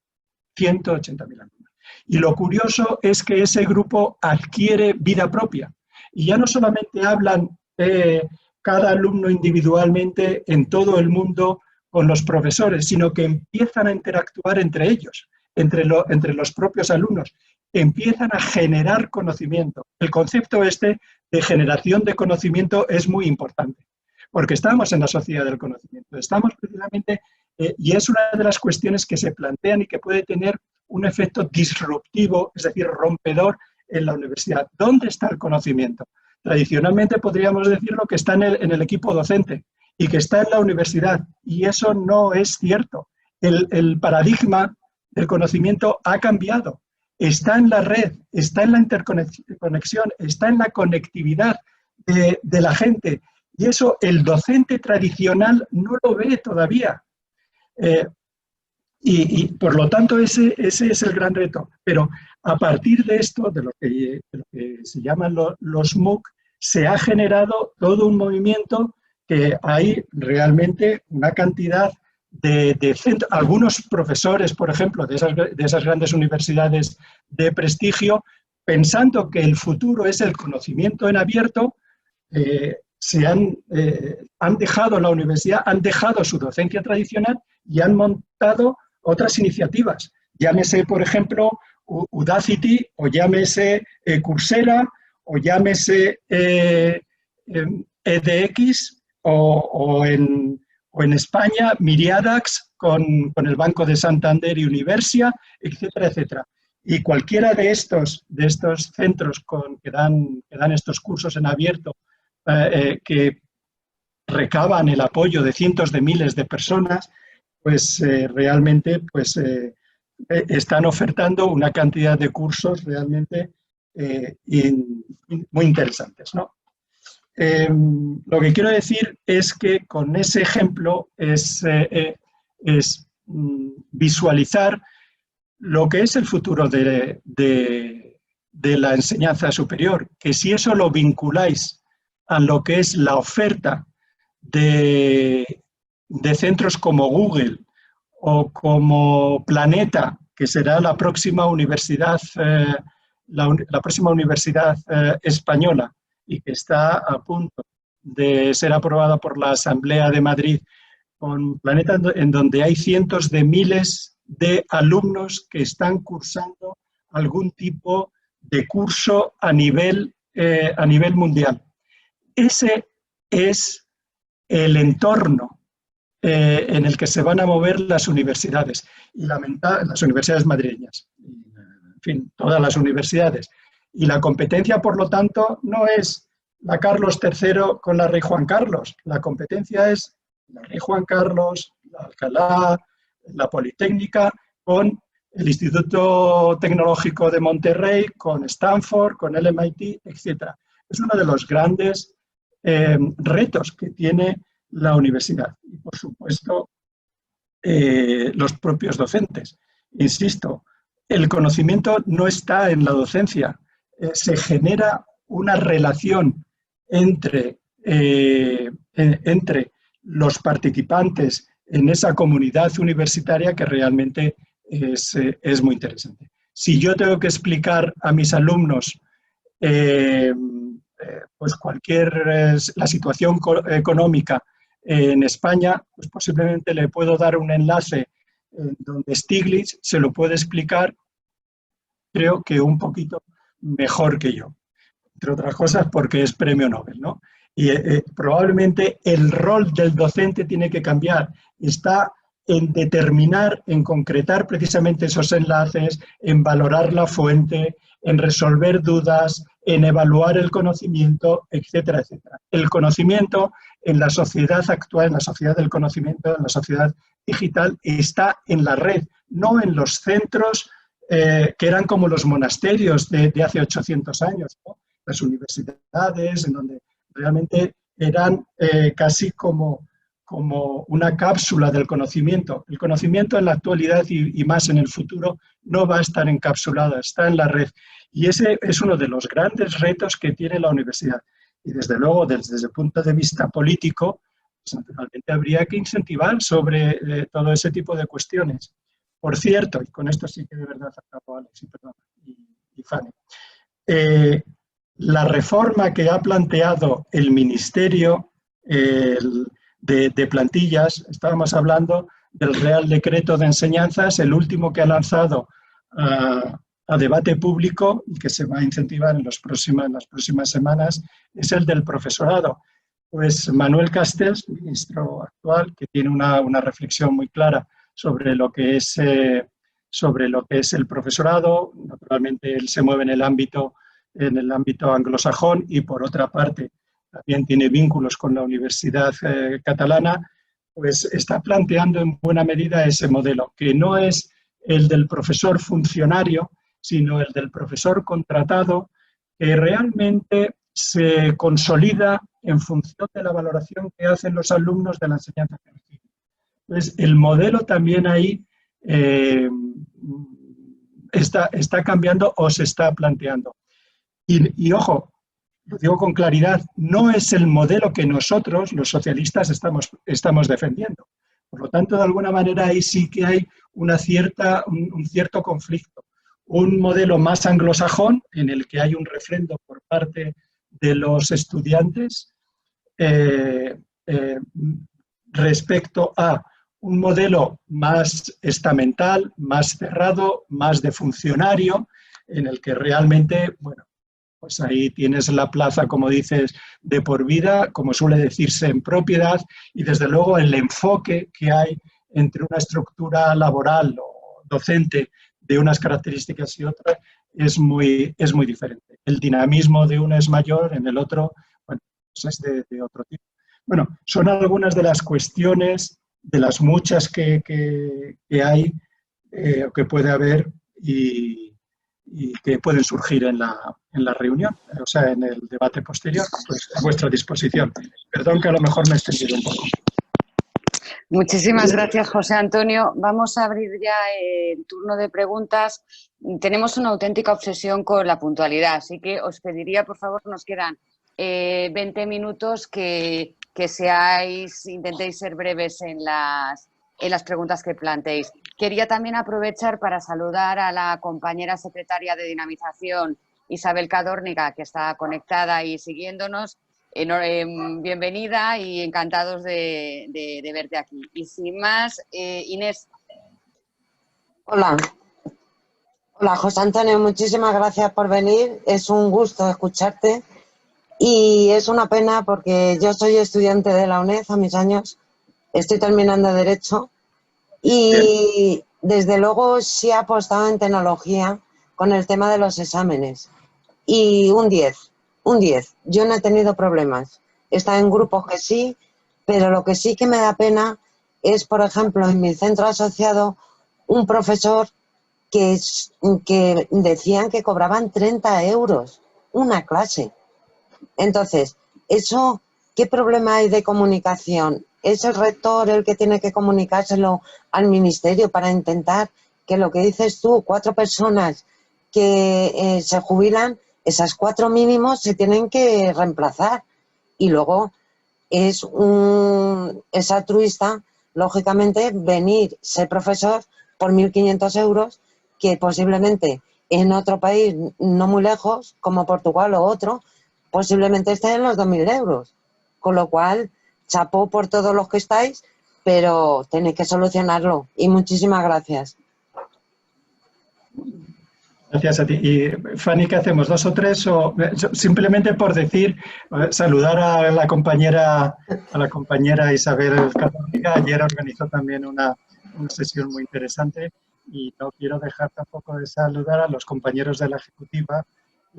180.000 alumnos. Y lo curioso es que ese grupo adquiere vida propia. Y ya no solamente hablan cada alumno individualmente en todo el mundo con los profesores, sino que empiezan a interactuar entre ellos, entre los propios alumnos. Empiezan a generar conocimiento. El concepto de generación de conocimiento es muy importante, porque estamos en la sociedad del conocimiento. Estamos precisamente, y es una de las cuestiones que se plantean y que puede tener un efecto disruptivo, es decir, rompedor en la universidad. ¿Dónde está el conocimiento? Tradicionalmente podríamos decirlo que está en el equipo docente y que está en la universidad, y eso no es cierto. El paradigma del conocimiento ha cambiado. Está en la red, está en la interconexión, está en la conectividad de la gente. Y eso el docente tradicional no lo ve todavía. Y por lo tanto ese es el gran reto. Pero a partir de esto, de lo que se llaman los MOOC, se ha generado todo un movimiento que hay realmente una cantidad de centros. Algunos profesores, por ejemplo, de esas grandes universidades de prestigio, pensando que el futuro es el conocimiento en abierto, han dejado la universidad, han dejado su docencia tradicional y han montado otras iniciativas. Llámese, por ejemplo, Udacity, o llámese Coursera, o llámese edX, o en España Miriadax con el Banco de Santander y Universia, etcétera, etcétera. Y cualquiera de estos centros que dan estos cursos en abierto, que recaban el apoyo de cientos de miles de personas, pues realmente están ofertando una cantidad de cursos realmente muy interesantes, ¿no? Lo que quiero decir es que con ese ejemplo es visualizar lo que es el futuro de la enseñanza superior, que si eso lo vinculáis a lo que es la oferta de centros como Google o como Planeta, que será la próxima universidad, la próxima universidad española y que está a punto de ser aprobada por la Asamblea de Madrid, con Planeta, en donde hay cientos de miles de alumnos que están cursando algún tipo de curso a nivel mundial. Ese es el entorno en el que se van a mover las universidades, y las universidades madrileñas, en fin, todas las universidades. Y la competencia, por lo tanto, no es la Carlos III con la Rey Juan Carlos. La competencia es la Rey Juan Carlos, la Alcalá, la Politécnica, con el Instituto Tecnológico de Monterrey, con Stanford, con el MIT, etc. Es uno de los grandes retos que tiene la universidad. Y, por supuesto, los propios docentes. Insisto, el conocimiento no está en la docencia. Se genera una relación entre los participantes en esa comunidad universitaria que realmente es muy interesante. Si yo tengo que explicar a mis alumnos pues la situación económica en España, pues posiblemente le puedo dar un enlace donde Stiglitz se lo puede explicar, creo que un poquito mejor que yo, entre otras cosas porque es premio Nobel, ¿no? Y probablemente el rol del docente tiene que cambiar. Está en determinar, en concretar precisamente esos enlaces, en valorar la fuente, en resolver dudas, en evaluar el conocimiento, etcétera, etcétera. El conocimiento en la sociedad actual, en la sociedad del conocimiento, en la sociedad digital, está en la red, no en los centros que eran como los monasterios de hace 800 años, ¿no? Las universidades, en donde realmente eran casi como una cápsula del conocimiento. El conocimiento en la actualidad y más en el futuro no va a estar encapsulado, está en la red. Y ese es uno de los grandes retos que tiene la universidad. Y desde luego, desde el punto de vista político, pues naturalmente habría que incentivar sobre todo ese tipo de cuestiones. Por cierto, y con esto sí que de verdad acabo, Alex, y Fanny, la reforma que ha planteado el Ministerio de Plantillas, estábamos hablando del Real Decreto de Enseñanzas, el último que ha lanzado a debate público y que se va a incentivar en las próximas semanas, es el del profesorado. Pues Manuel Castells, ministro actual, que tiene una reflexión muy clara sobre lo que es el profesorado. Naturalmente él se mueve en el ámbito anglosajón y por otra parte también tiene vínculos con la Universidad Catalana, pues está planteando en buena medida ese modelo, que no es el del profesor funcionario, sino el del profesor contratado, que realmente se consolida en función de la valoración que hacen los alumnos de la enseñanza que reciben. Entonces, el modelo también ahí está cambiando o se está planteando. Y ojo, lo digo con claridad, no es el modelo que nosotros, los socialistas, estamos defendiendo. Por lo tanto, de alguna manera ahí sí que hay un cierto conflicto. Un modelo más anglosajón, en el que hay un refrendo por parte de los estudiantes respecto a un modelo más estamental, más cerrado, más de funcionario, en el que realmente, bueno, pues ahí tienes la plaza, como dices, de por vida, como suele decirse, en propiedad, y desde luego el enfoque que hay entre una estructura laboral o docente de unas características y otras es muy diferente. El dinamismo de uno es mayor, en el otro, bueno, pues es de otro tipo. Bueno, son algunas de las cuestiones, de las muchas que hay, o que puede haber y que pueden surgir en la reunión, o sea, en el debate posterior, pues a vuestra disposición. Perdón que a lo mejor me he extendido un poco. Muchísimas gracias, José Antonio. Vamos a abrir ya el turno de preguntas. Tenemos una auténtica obsesión con la puntualidad, así que os pediría, por favor, nos quedan 20 minutos que intentéis ser breves en las preguntas que planteéis. Quería también aprovechar para saludar a la compañera secretaria de Dinamización, Isabel Cadórnica, que está conectada y siguiéndonos. Bienvenida y encantados de verte aquí. Y sin más, Inés. Hola. Hola, José Antonio, muchísimas gracias por venir. Es un gusto escucharte y es una pena porque yo soy estudiante de la UNED a mis años, estoy terminando Derecho y desde luego sí he apostado en tecnología con el tema de los exámenes y un 10. Yo no he tenido problemas. He estado en grupos que sí, pero lo que sí que me da pena es, por ejemplo, en mi centro asociado, un profesor que decían que cobraban 30 euros una clase. Entonces, eso, ¿qué problema hay de comunicación? ¿Es el rector el que tiene que comunicárselo al ministerio para intentar que lo que dices tú, 4 personas que se jubilan, esas 4 mínimos se tienen que reemplazar? Y luego es altruista, lógicamente, venir, ser profesor por 1.500 euros, que posiblemente en otro país no muy lejos, como Portugal o otro, posiblemente estén en los 2.000 euros. Con lo cual, chapó por todos los que estáis, pero tenéis que solucionarlo. Y muchísimas gracias. Gracias a ti. Y Fanny, ¿qué hacemos? ¿2 o 3? O simplemente por decir, saludar a la compañera Isabel Cadórnica. Ayer organizó también una una sesión muy interesante y no quiero dejar tampoco de saludar a los compañeros de la ejecutiva.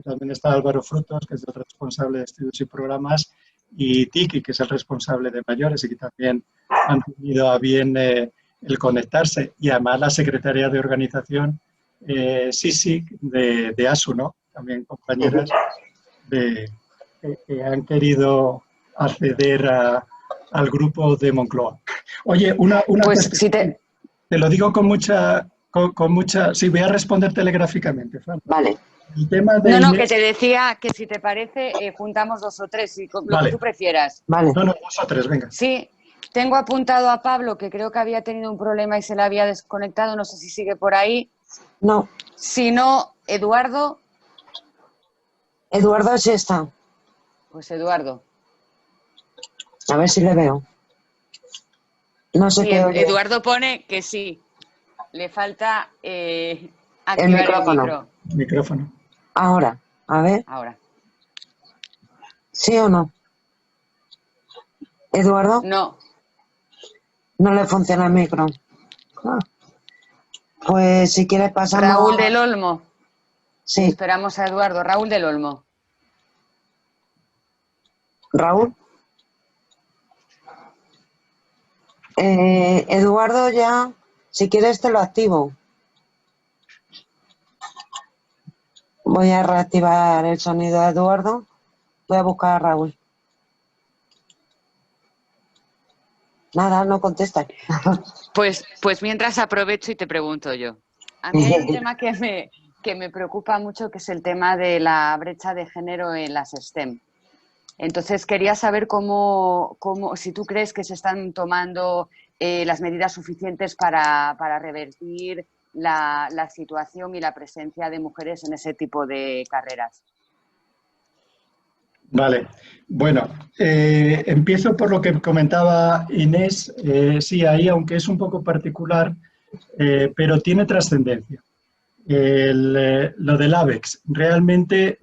También está Álvaro Frutos, que es el responsable de estudios y programas, y Tiki, que es el responsable de mayores y que también han tenido a bien el conectarse. Y además la secretaria de organización, Sisi, de ASU, ¿no? También compañeras que han querido acceder al grupo de Moncloa. Oye, una pues cosa, si te lo digo con mucha... Sí, voy a responder telegráficamente, Fran. Vale. El tema de no, Inés... que te decía que si te parece, juntamos 2 o 3, lo Vale. que tú prefieras. Vale. No, 2 o 3, venga. Sí, tengo apuntado a Pablo, que creo que había tenido un problema y se le había desconectado, no sé si sigue por ahí. No, Si no, Eduardo, Eduardo sí está. pues Eduardo. A ver si le veo. No sé Sí, qué oye. Eduardo pone que sí. Le falta activar el micrófono. Micrófono. Ahora, a ver. Ahora. ¿Sí o no? ¿Eduardo? No, No le funciona el micro. Ah. Pues si quieres pasamos... Raúl del Olmo. Sí, Esperamos a Eduardo. Raúl del Olmo. Raúl. Eduardo ya, si quieres te lo activo. Voy a reactivar el sonido de Eduardo. Voy a buscar a Raúl. Nada, no contesta. Pues mientras aprovecho y te pregunto yo. A mí hay un tema que me preocupa mucho, que es el tema de la brecha de género en las STEM. Entonces quería saber si tú crees que se están tomando las medidas suficientes para revertir la situación y la presencia de mujeres en ese tipo de carreras. Vale, bueno, empiezo por lo que comentaba Inés. Sí, ahí, aunque es un poco particular, pero tiene trascendencia. Lo del ABEX, realmente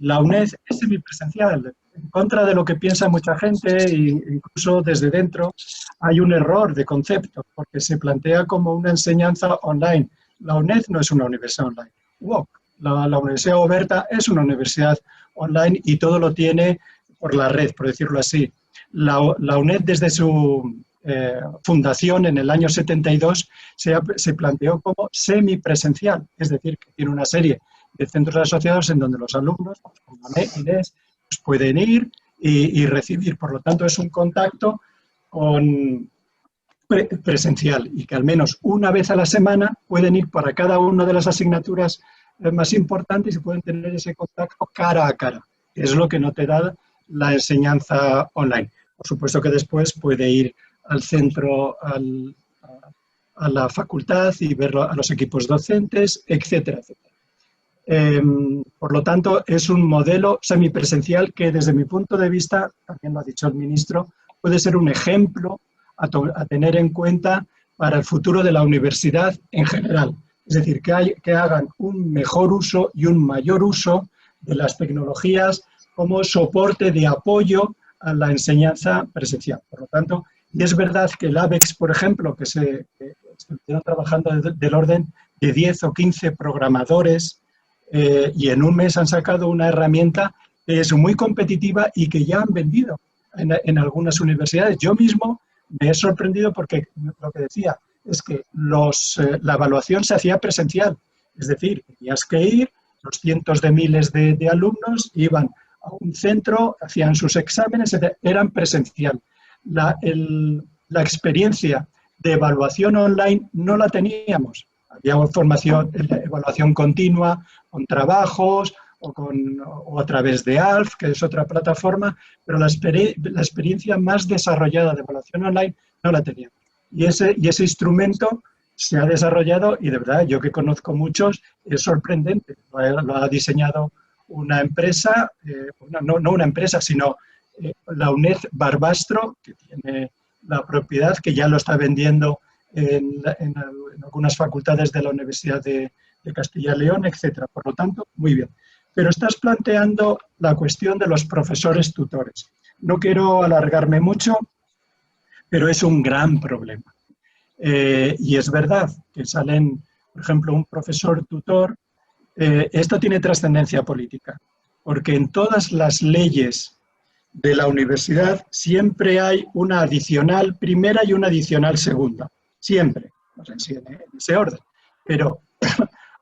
la UNED es semipresencial. En contra de lo que piensa mucha gente, e incluso desde dentro, hay un error de concepto, porque se plantea como una enseñanza online. La UNED no es una universidad online. UOC, la Universidad Oberta, es una universidad online y todo lo tiene por la red, por decirlo así. La UNED, desde su fundación en el año 72, se planteó como semipresencial, es decir, que tiene una serie de centros asociados en donde los alumnos, como Inés, pues pueden ir y recibir. Por lo tanto, es un contacto presencial y que al menos una vez a la semana pueden ir para cada una de las asignaturas más importantes y pueden tener ese contacto cara a cara, que es lo que no te da la enseñanza online. Por supuesto que después puede ir al centro, a la facultad y ver a los equipos docentes, etcétera, etcétera. Por lo tanto, es un modelo semipresencial que, desde mi punto de vista, también lo ha dicho el ministro, puede ser un ejemplo a tener en cuenta para el futuro de la universidad en general. Es decir, que hagan un mejor uso y un mayor uso de las tecnologías como soporte de apoyo a la enseñanza presencial. Por lo tanto, y es verdad que el ABEX, por ejemplo, que estuvieron trabajando del orden de 10 o 15 programadores y en un mes han sacado una herramienta que es muy competitiva y que ya han vendido en algunas universidades. Yo mismo me he sorprendido porque lo que decía es que la evaluación se hacía presencial. Es decir, tenías que ir, los cientos de miles de alumnos iban a un centro, hacían sus exámenes, eran presencial. La experiencia de evaluación online no la teníamos. Había evaluación continua, con trabajos o a través de ALF, que es otra plataforma, pero la experiencia más desarrollada de evaluación online no la teníamos. Y ese instrumento se ha desarrollado y, de verdad, yo que conozco muchos, es sorprendente. Lo ha diseñado una empresa, no una empresa, sino la UNED Barbastro, que tiene la propiedad, que ya lo está vendiendo en algunas facultades de la Universidad de Castilla y León, etc. Por lo tanto, muy bien. Pero estás planteando la cuestión de los profesores tutores. No quiero alargarme mucho, pero es un gran problema. Y es verdad que salen, por ejemplo, un profesor tutor. Esto tiene trascendencia política, porque en todas las leyes de la universidad siempre hay una adicional primera y una adicional segunda. Siempre. No sé si en ese orden. Pero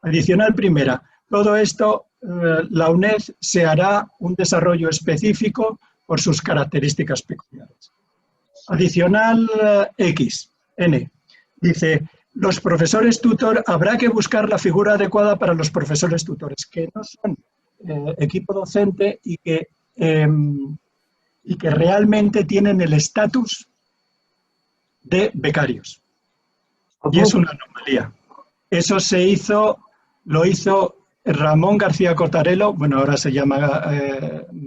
adicional primera. Todo esto, la UNED se hará un desarrollo específico por sus características peculiares. Adicional X, N. Dice, los profesores tutor, habrá que buscar la figura adecuada para los profesores tutores, que no son equipo docente y que realmente tienen el estatus de becarios. Y es una anomalía. Eso lo hizo Ramón García Cotarelo, bueno, ahora se llama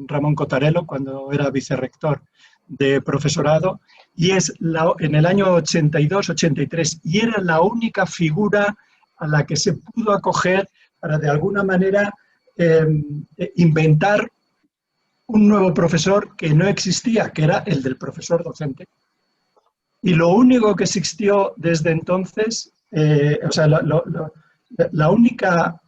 Ramón Cotarelo, cuando era vicerrector de profesorado, y es en el año 82-83, y era la única figura a la que se pudo acoger para de alguna manera inventar un nuevo profesor que no existía, que era el del profesor docente. Y lo único que existió desde entonces, o sea, la única,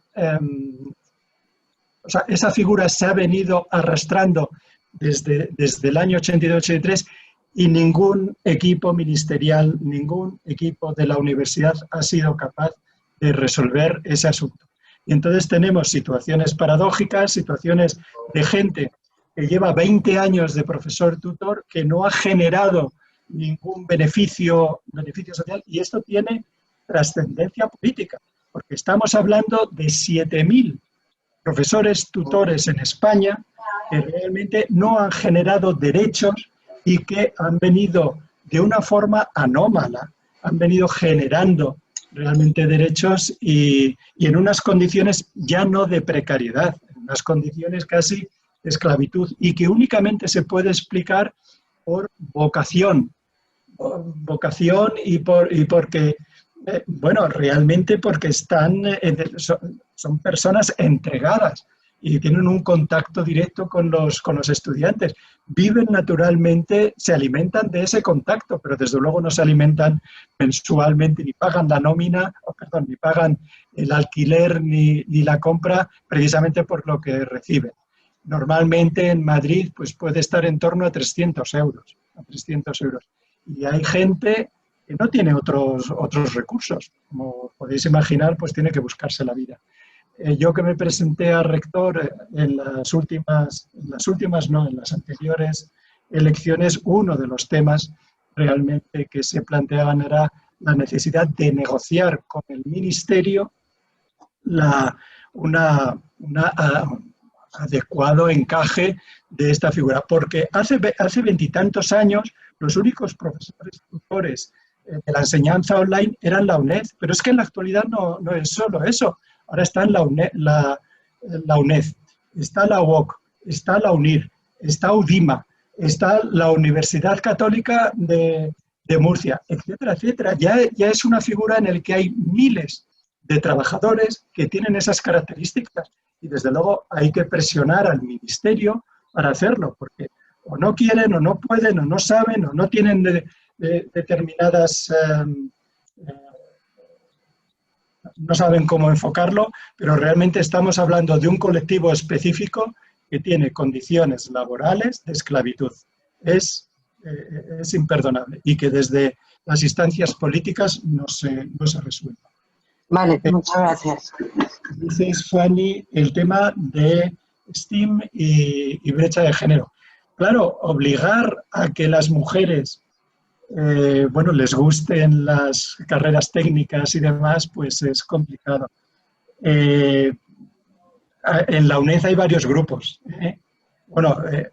o sea, esa figura se ha venido arrastrando desde el año 82-83 y ningún equipo ministerial, ningún equipo de la universidad ha sido capaz de resolver ese asunto. Y entonces tenemos situaciones paradójicas, situaciones de gente que lleva 20 años de profesor tutor que no ha generado ningún beneficio social, y esto tiene trascendencia política, porque estamos hablando de 7.000 profesores tutores en España que realmente no han generado derechos y que han venido de una forma anómala, han venido generando realmente derechos y en unas condiciones ya no de precariedad, en unas condiciones casi de esclavitud, y que únicamente se puede explicar por vocación y porque, bueno, realmente porque son personas entregadas y tienen un contacto directo con los estudiantes. Viven naturalmente, se alimentan de ese contacto, pero desde luego no se alimentan mensualmente, ni pagan la nómina, ni pagan el alquiler ni la compra precisamente por lo que reciben. Normalmente en Madrid pues puede estar en torno a 300 euros. Y hay gente que no tiene otros recursos. Como podéis imaginar, pues tiene que buscarse la vida. Yo que me presenté a rector en las anteriores elecciones, uno de los temas realmente que se planteaban era la necesidad de negociar con el ministerio un adecuado encaje de esta figura, porque hace 20 y tantos años los únicos profesores tutores de la enseñanza online eran la UNED, pero es que en la actualidad no es solo eso. Ahora está en la UNED, está la UOC, está la UNIR, está UDIMA, está la Universidad Católica de Murcia, etcétera, etcétera. Ya es una figura en la que hay miles de trabajadores que tienen esas características y desde luego hay que presionar al ministerio para hacerlo, porque o no quieren, o no pueden, o no saben, o no tienen determinadas... no saben cómo enfocarlo, pero realmente estamos hablando de un colectivo específico que tiene condiciones laborales de esclavitud. Es imperdonable y que desde las instancias políticas no se resuelve. Vale, muchas gracias. Dices, Fanny, el tema de STEAM y brecha de género. Claro, obligar a que las mujeres les gusten las carreras técnicas y demás, pues es complicado. En la UNED hay varios grupos.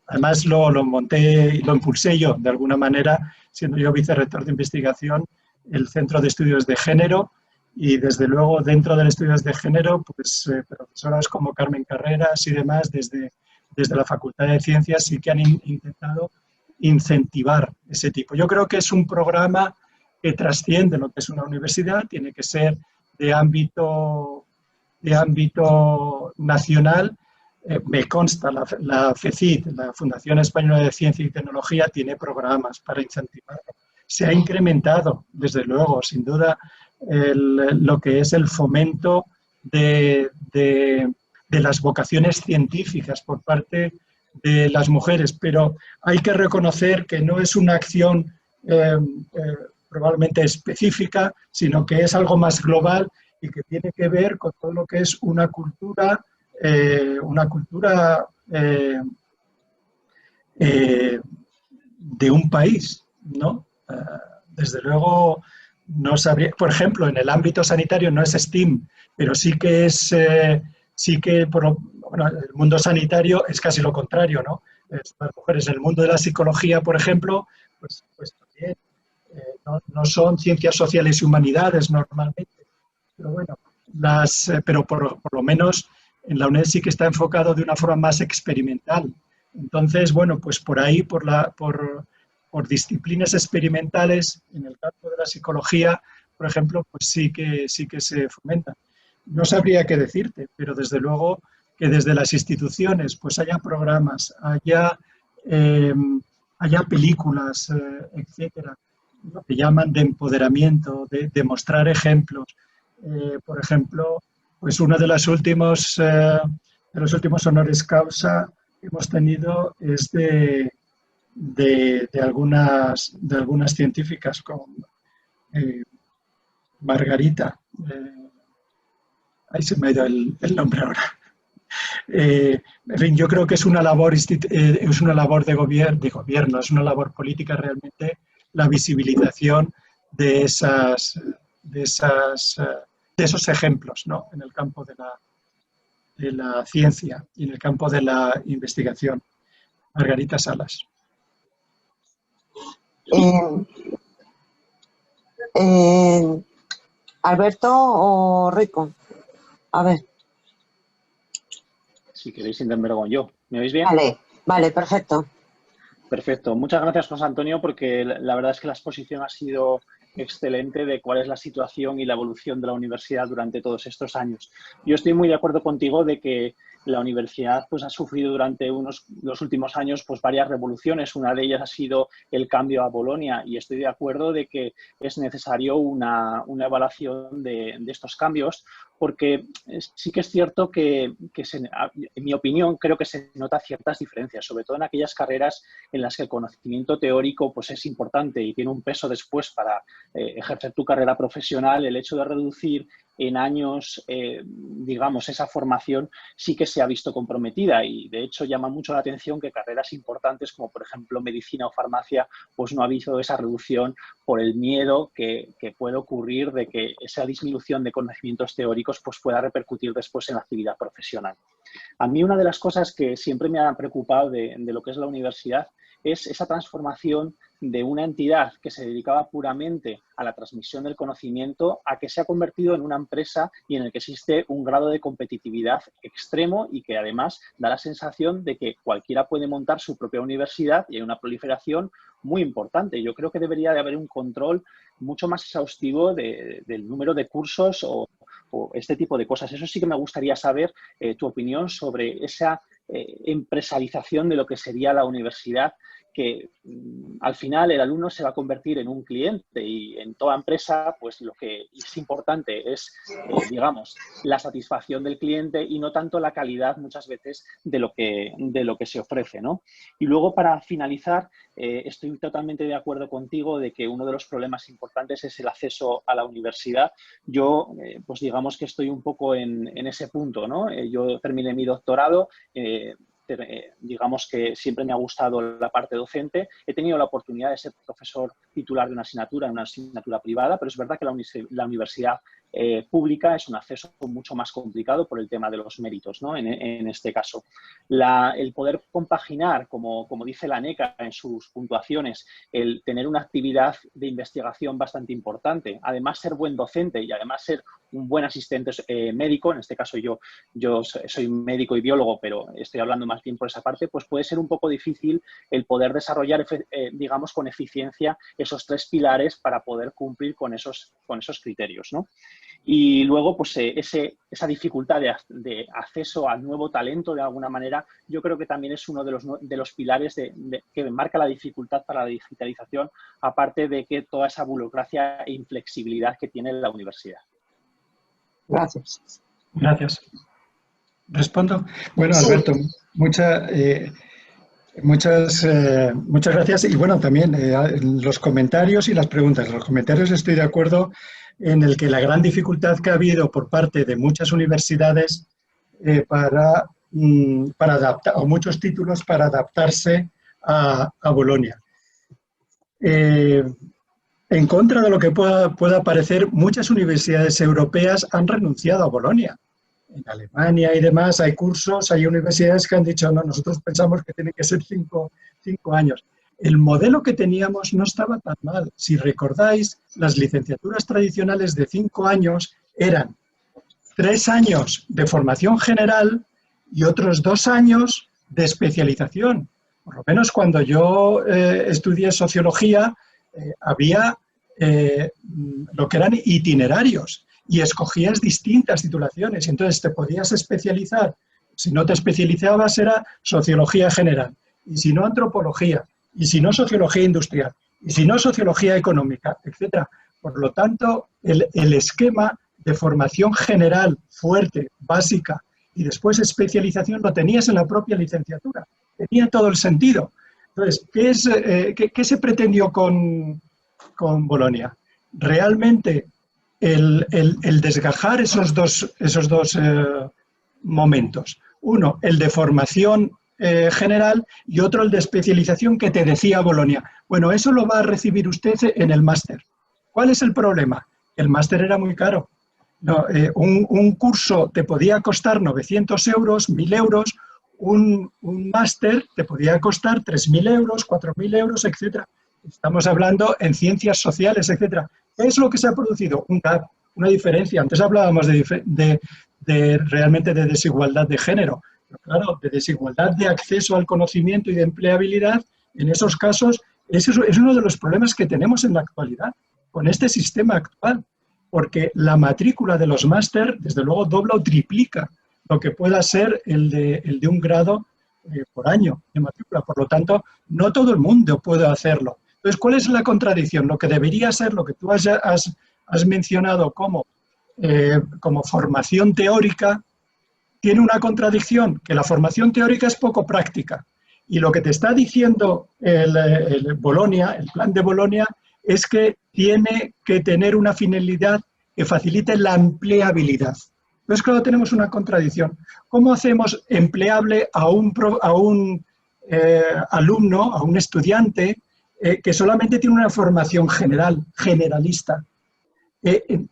Además lo monté y lo impulsé yo, de alguna manera, siendo yo vicerrector de investigación, el Centro de Estudios de Género, y desde luego dentro del Estudios de Género, pues profesoras como Carmen Carreras y demás, desde la Facultad de Ciencias, sí que han intentado incentivar ese tipo. Yo creo que es un programa que trasciende lo que es una universidad, tiene que ser de ámbito nacional. Me consta, la FECIT, la Fundación Española de Ciencia y Tecnología, tiene programas para incentivarlo. se ha incrementado, desde luego, sin duda, lo que es el fomento de las vocaciones científicas por parte de las mujeres, pero hay que reconocer que no es una acción probablemente específica, sino que es algo más global y que tiene que ver con todo lo que es una cultura de un país, ¿no? Desde luego, no sabría, por ejemplo, en el ámbito sanitario no es STEAM, pero sí que es, bueno, el mundo sanitario es casi lo contrario, ¿no? Las mujeres en el mundo de la psicología, por ejemplo, pues también no son ciencias sociales y humanidades normalmente, pero bueno, pero por lo menos en la UNED sí que está enfocado de una forma más experimental. Entonces, bueno, pues por ahí, por disciplinas experimentales, en el campo de la psicología, por ejemplo, pues sí que se fomenta. No sabría qué decirte, pero desde luego que desde las instituciones pues haya programas, haya películas, etcétera, lo que llaman de empoderamiento, de mostrar ejemplos. Por ejemplo, pues uno de los últimos honoris causa que hemos tenido es de algunas científicas, como Margarita. Ahí se me ha ido el nombre ahora. En fin, yo creo que es una labor de gobierno, es una labor política realmente la visibilización de esos ejemplos, ¿no? En el campo de la ciencia y en el campo de la investigación. Margarita Salas. ¿Alberto o Rico? A ver. Si queréis intentarlo con yo. ¿Me oís bien? Vale, perfecto. Perfecto. Muchas gracias, José Antonio, porque la verdad es que la exposición ha sido excelente de cuál es la situación y la evolución de la universidad durante todos estos años. Yo estoy muy de acuerdo contigo de que la universidad pues, ha sufrido durante los últimos años pues, varias revoluciones. Una de ellas ha sido el cambio a Bolonia y estoy de acuerdo de que es necesario una evaluación de estos cambios, porque sí que es cierto que en mi opinión, creo que se nota ciertas diferencias, sobre todo en aquellas carreras en las que el conocimiento teórico pues, es importante y tiene un peso después para ejercer tu carrera profesional. El hecho de reducir en años, digamos, esa formación sí que se ha visto comprometida y, de hecho, llama mucho la atención que carreras importantes como, por ejemplo, medicina o farmacia, pues no ha habido esa reducción por el miedo que puede ocurrir de que esa disminución de conocimientos teóricos pues pueda repercutir después en la actividad profesional. A mí una de las cosas que siempre me ha preocupado de lo que es la universidad es esa transformación de una entidad que se dedicaba puramente a la transmisión del conocimiento a que se ha convertido en una empresa y en el que existe un grado de competitividad extremo y que además da la sensación de que cualquiera puede montar su propia universidad y hay una proliferación muy importante. Yo creo que debería de haber un control mucho más exhaustivo del número de cursos o este tipo de cosas. Eso sí que me gustaría saber tu opinión sobre esa empresarización de lo que sería la universidad, que al final el alumno se va a convertir en un cliente y en toda empresa pues lo que es importante es, digamos, la satisfacción del cliente y no tanto la calidad muchas veces de lo que se ofrece, ¿no? Y luego, para finalizar, estoy totalmente de acuerdo contigo de que uno de los problemas importantes es el acceso a la universidad. Yo, pues digamos que estoy un poco en ese punto, ¿no? Yo terminé mi doctorado, digamos que siempre me ha gustado la parte docente. He tenido la oportunidad de ser profesor titular de una asignatura privada, pero es verdad que la universidad pública es un acceso mucho más complicado por el tema de los méritos, ¿no? En este caso. El poder compaginar, como dice la ANECA en sus puntuaciones, el tener una actividad de investigación bastante importante, además ser buen docente y además ser un buen asistente médico, en este caso yo soy médico y biólogo, pero estoy hablando más bien por esa parte, pues puede ser un poco difícil el poder desarrollar, digamos, con eficiencia esos tres pilares para poder cumplir con esos criterios, ¿no? Y luego, pues esa dificultad de acceso al nuevo talento, de alguna manera, yo creo que también es uno de los pilares que marca la dificultad para la digitalización, aparte de que toda esa burocracia e inflexibilidad que tiene la universidad. Gracias. Gracias. ¿Respondo? Bueno, Alberto, muchas gracias. Y bueno, también los comentarios y las preguntas. Los comentarios estoy de acuerdo en el que la gran dificultad que ha habido por parte de muchas universidades para adaptar, o muchos títulos para adaptarse a Bolonia. En contra de lo que pueda parecer, muchas universidades europeas han renunciado a Bolonia. En Alemania y demás hay cursos, hay universidades que han dicho, no, nosotros pensamos que tiene que ser 5 años. El modelo que teníamos no estaba tan mal. Si recordáis, las licenciaturas tradicionales de 5 años eran 3 años de formación general y otros 2 años de especialización. Por lo menos cuando yo estudié sociología, había lo que eran itinerarios y escogías distintas titulaciones. Entonces te podías especializar. Si no te especializabas era sociología general, y si no antropología, y si no sociología industrial, y si no sociología económica, etc. Por lo tanto, el esquema de formación general fuerte, básica, y después especialización lo tenías en la propia licenciatura. Tenía todo el sentido. Entonces, ¿qué se pretendió con Bolonia? Realmente el desgajar esos dos momentos. Uno, el de formación general, y otro el de especialización que te decía Bolonia. Bueno, eso lo va a recibir usted en el máster. ¿Cuál es el problema? El máster era muy caro. No, un curso te podía costar 900 euros, 1.000 euros, un máster te podía costar 3.000 euros, 4.000 euros, etc. Estamos hablando en ciencias sociales, etc. ¿Qué es lo que se ha producido? Un gap, una diferencia. Antes hablábamos realmente de desigualdad de género. Pero claro, de desigualdad de acceso al conocimiento y de empleabilidad, en esos casos, ese es uno de los problemas que tenemos en la actualidad, con este sistema actual. Porque la matrícula de los máster, desde luego, dobla o triplica lo que pueda ser el de un grado por año de matrícula. Por lo tanto, no todo el mundo puede hacerlo. Entonces, ¿cuál es la contradicción? Lo que debería ser, lo que tú has mencionado como formación teórica, tiene una contradicción, que la formación teórica es poco práctica. Y lo que te está diciendo el Bolonia, el plan de Bolonia, es que tiene que tener una finalidad que facilite la empleabilidad. Entonces, claro, tenemos una contradicción. ¿Cómo hacemos empleable a un alumno, a un estudiante que solamente tiene una formación generalista?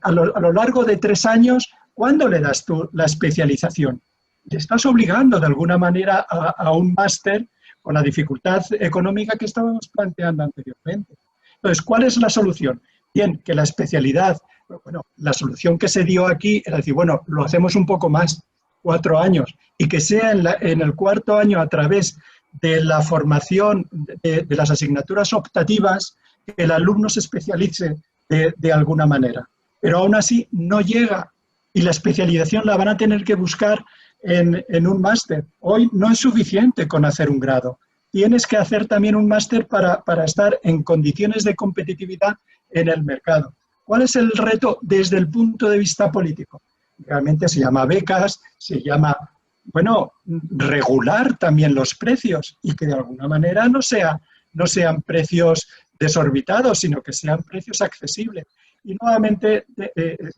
A lo largo de 3 años, ¿cuándo le das tú la especialización? Le estás obligando de alguna manera a un máster con la dificultad económica que estábamos planteando anteriormente. Entonces, ¿cuál es la solución? Bien, que la especialidad, bueno, la solución que se dio aquí era decir, bueno, lo hacemos un poco más, 4 años, y que sea en el 4º año a través de la formación de las asignaturas optativas, que el alumno se especialice de alguna manera. Pero aún así no llega, y la especialización la van a tener que buscar en un máster. Hoy no es suficiente con hacer un grado. Tienes que hacer también un máster para estar en condiciones de competitividad en el mercado. ¿Cuál es el reto desde el punto de vista político? Realmente se llama becas, se llama, bueno, regular también los precios y que de alguna manera no sean precios desorbitados, sino que sean precios accesibles. Y nuevamente,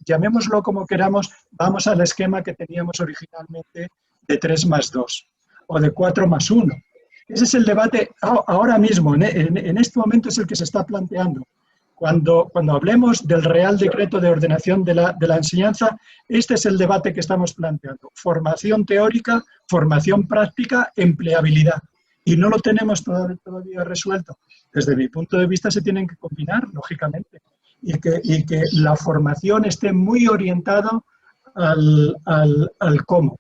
llamémoslo como queramos, vamos al esquema que teníamos originalmente de 3+2 o de 4+1. Ese es el debate ahora mismo, en este momento es el que se está planteando. Cuando hablemos del Real Decreto de Ordenación de la Enseñanza, este es el debate que estamos planteando. Formación teórica, formación práctica, empleabilidad. Y no lo tenemos todavía resuelto. Desde mi punto de vista se tienen que combinar, lógicamente. Y que la formación esté muy orientada al cómo,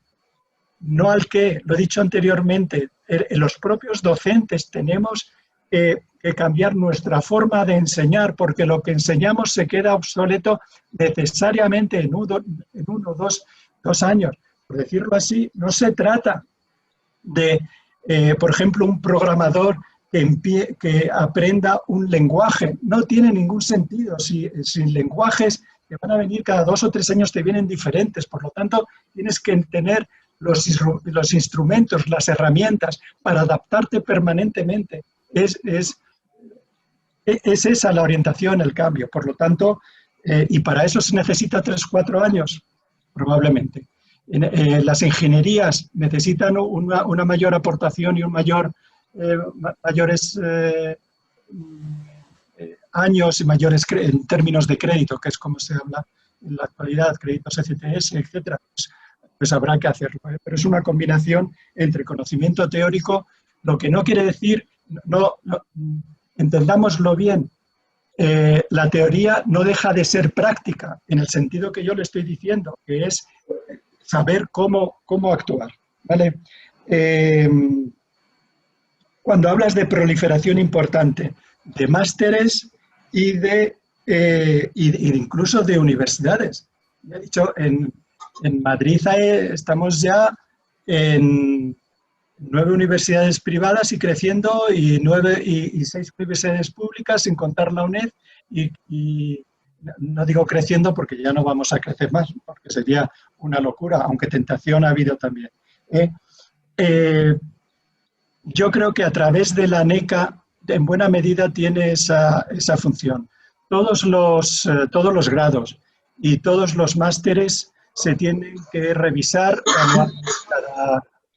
no al qué. Lo he dicho anteriormente, los propios docentes tenemos que que cambiar nuestra forma de enseñar, porque lo que enseñamos se queda obsoleto necesariamente en uno o dos años. Por decirlo así, no se trata de, por ejemplo, un programador que aprenda un lenguaje. No tiene ningún sentido. Sin lenguajes que van a venir cada 2 o 3 años te vienen diferentes. Por lo tanto, tienes que tener los instrumentos, las herramientas para adaptarte permanentemente. Es esa la orientación, el cambio. Por lo tanto, y para eso se necesita 3 o 4 años, probablemente. Las ingenierías necesitan una mayor aportación y mayores años y mayores en términos de crédito, que es como se habla en la actualidad, créditos ECTS, etcétera. Pues habrá que hacerlo, ¿eh? Pero es una combinación entre conocimiento teórico, lo que no quiere decir, entendámoslo bien, la teoría no deja de ser práctica, en el sentido que yo le estoy diciendo, que es saber cómo actuar, ¿vale? Cuando hablas de proliferación importante de másteres y incluso de universidades. Ya he dicho, en Madrid estamos ya en 9 universidades privadas y creciendo, y 6 universidades públicas, sin contar la UNED, y no digo creciendo porque ya no vamos a crecer más, porque sería una locura, aunque tentación ha habido también. Yo creo que a través de la NECA, en buena medida, tiene esa función. Todos los grados y todos los másteres se tienen que revisar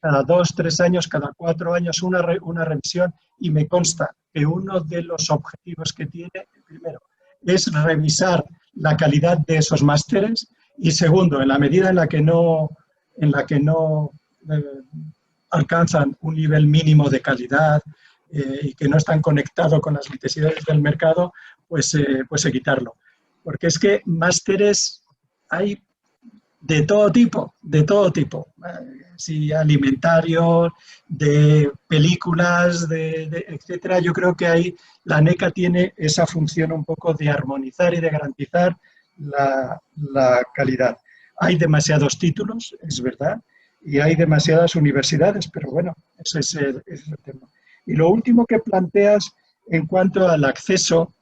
cada 2, 3 años, cada 4 años, una revisión, y me consta que uno de los objetivos que tiene, primero, es revisar la calidad de esos másteres, y segundo, en la medida en la que no alcanzan un nivel mínimo de calidad y que no están conectados con las necesidades del mercado, pues quitarlo. Porque es que másteres hay de todo tipo, sí, alimentarios, de películas, etcétera. Yo creo que ahí la NECA tiene esa función un poco de armonizar y de garantizar la calidad. Hay demasiados títulos, es verdad, y hay demasiadas universidades, pero bueno, ese es el tema. Y lo último que planteas en cuanto al acceso,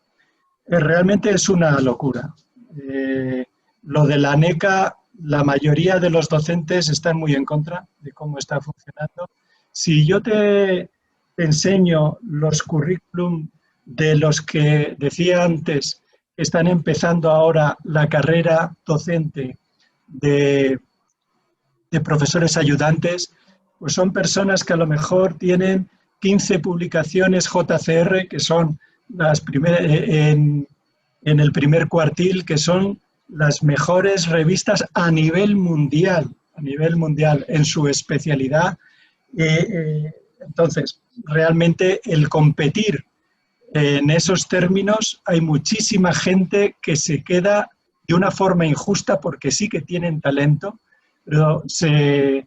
realmente es una locura. Lo de la NECA, la mayoría de los docentes están muy en contra de cómo está funcionando. Si yo te enseño los currículum de los que decía antes, que están empezando ahora la carrera docente de profesores ayudantes, pues son personas que a lo mejor tienen 15 publicaciones JCR, que son las primeras en el primer cuartil, que son las mejores revistas a nivel mundial en su especialidad. Entonces, realmente el competir en esos términos, hay muchísima gente que se queda de una forma injusta, porque sí que tienen talento, pero se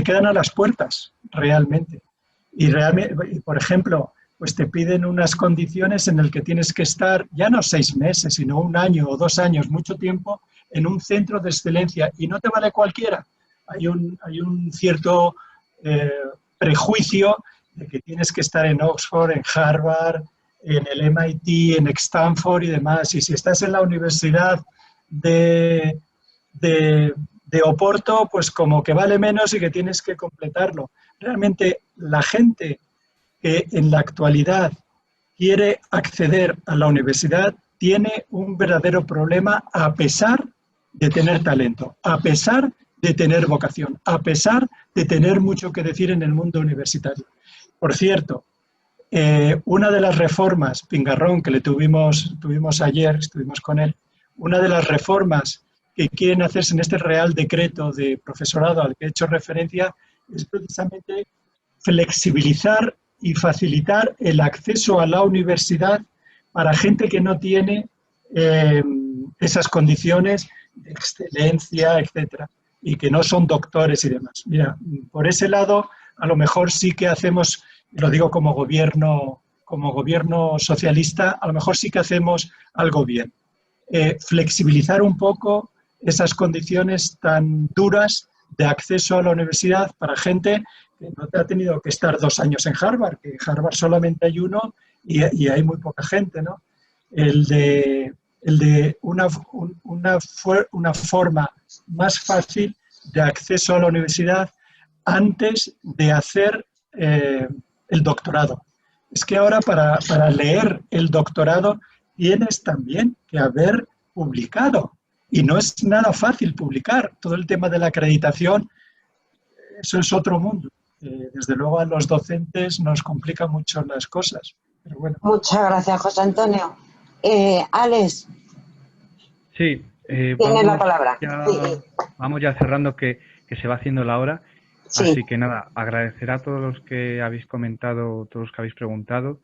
quedan a las puertas realmente. Y por ejemplo, pues te piden unas condiciones en las que tienes que estar ya no 6 meses, sino 1 año o 2 años, mucho tiempo, en un centro de excelencia, y no te vale cualquiera. Hay un cierto prejuicio de que tienes que estar en Oxford, en Harvard, en el MIT, en Stanford y demás. Y si estás en la Universidad de Oporto, pues como que vale menos y que tienes que completarlo. Realmente la gente que en la actualidad quiere acceder a la universidad tiene un verdadero problema, a pesar de tener talento, a pesar de tener vocación, a pesar de tener mucho que decir en el mundo universitario. Por cierto, una de las reformas, Pingarrón, que le tuvimos ayer, estuvimos con él, una de las reformas que quieren hacerse en este Real Decreto de profesorado al que he hecho referencia es precisamente flexibilizar y facilitar el acceso a la universidad para gente que no tiene esas condiciones de excelencia, etcétera, y que no son doctores y demás. Mira, por ese lado, a lo mejor sí que hacemos, lo digo como gobierno como gobierno socialista, a lo mejor sí que hacemos algo bien. Flexibilizar un poco esas condiciones tan duras de acceso a la universidad para gente que no te ha tenido que estar 2 años en Harvard, que en Harvard solamente hay uno y hay muy poca gente, ¿no? El de una forma más fácil de acceso a la universidad antes de hacer el doctorado. Es que ahora para leer el doctorado tienes también que haber publicado. Y no es nada fácil publicar. Todo el tema de la acreditación, eso es otro mundo. Desde luego a los docentes nos complica mucho las cosas. Pero bueno. Muchas gracias, José Antonio. Alex. Sí. Tienes la palabra. Vamos ya cerrando que se va haciendo la hora. Sí. Así que nada, agradecer a todos los que habéis comentado, todos los que habéis preguntado.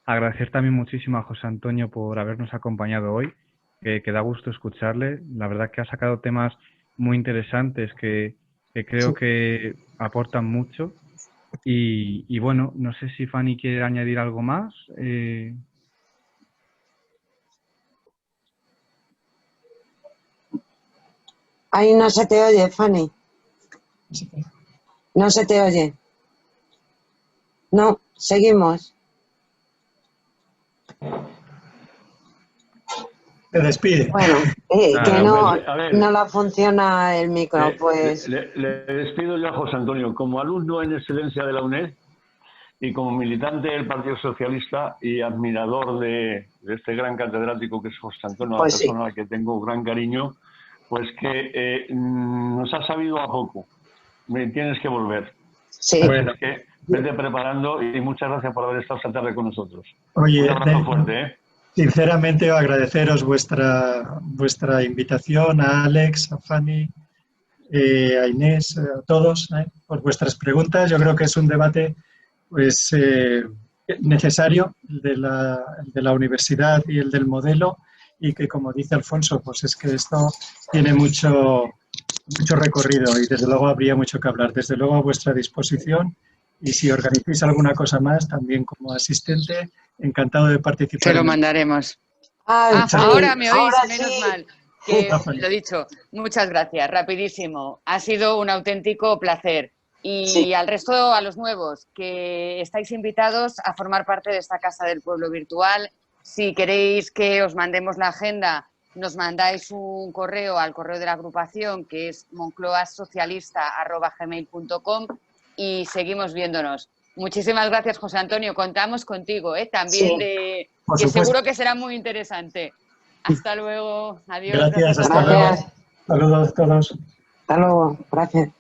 Agradecer también muchísimo a José Antonio por habernos acompañado hoy, que da gusto escucharle. La verdad que ha sacado temas muy interesantes que creo que aportan mucho. Y bueno, no sé si Fanny quiere añadir algo más. Ahí no se te oye, Fanny. No se te oye. No, seguimos. Te despide. Bueno, que no la funciona el micro, pues... Le despido yo a José Antonio, como alumno en excelencia de la UNED y como militante del Partido Socialista y admirador de este gran catedrático que es José Antonio, pues la persona a la que tengo gran cariño, pues que nos ha sabido a poco. Me tienes que volver. Sí. Bueno. Es que vete preparando y muchas gracias por haber estado esta tarde con nosotros. Oye, un abrazo fuerte, ¿eh? Sinceramente, agradeceros vuestra invitación, a Alex, a Fanny, a Inés, a todos, por vuestras preguntas. Yo creo que es un debate pues, necesario, el de la universidad y el del modelo, y que, como dice Alfonso, pues es que esto tiene mucho recorrido y desde luego habría mucho que hablar. Desde luego a vuestra disposición, y si organizáis alguna cosa más, también como asistente, encantado de participar. Se lo mandaremos. Ahora me oís, ahora menos sí. Mal. Que, lo dicho, muchas gracias, rapidísimo. Ha sido un auténtico placer. Y sí. Al resto, a los nuevos, que estáis invitados a formar parte de esta Casa del Pueblo virtual. Si queréis que os mandemos la agenda, nos mandáis un correo al correo de la agrupación, que es moncloasocialista@gmail.com, y seguimos viéndonos. Muchísimas gracias, José Antonio. Contamos contigo, también, sí. Que seguro que será muy interesante. Hasta luego. Adiós. Gracias, hasta luego. Saludos a todos. Hasta luego. Gracias.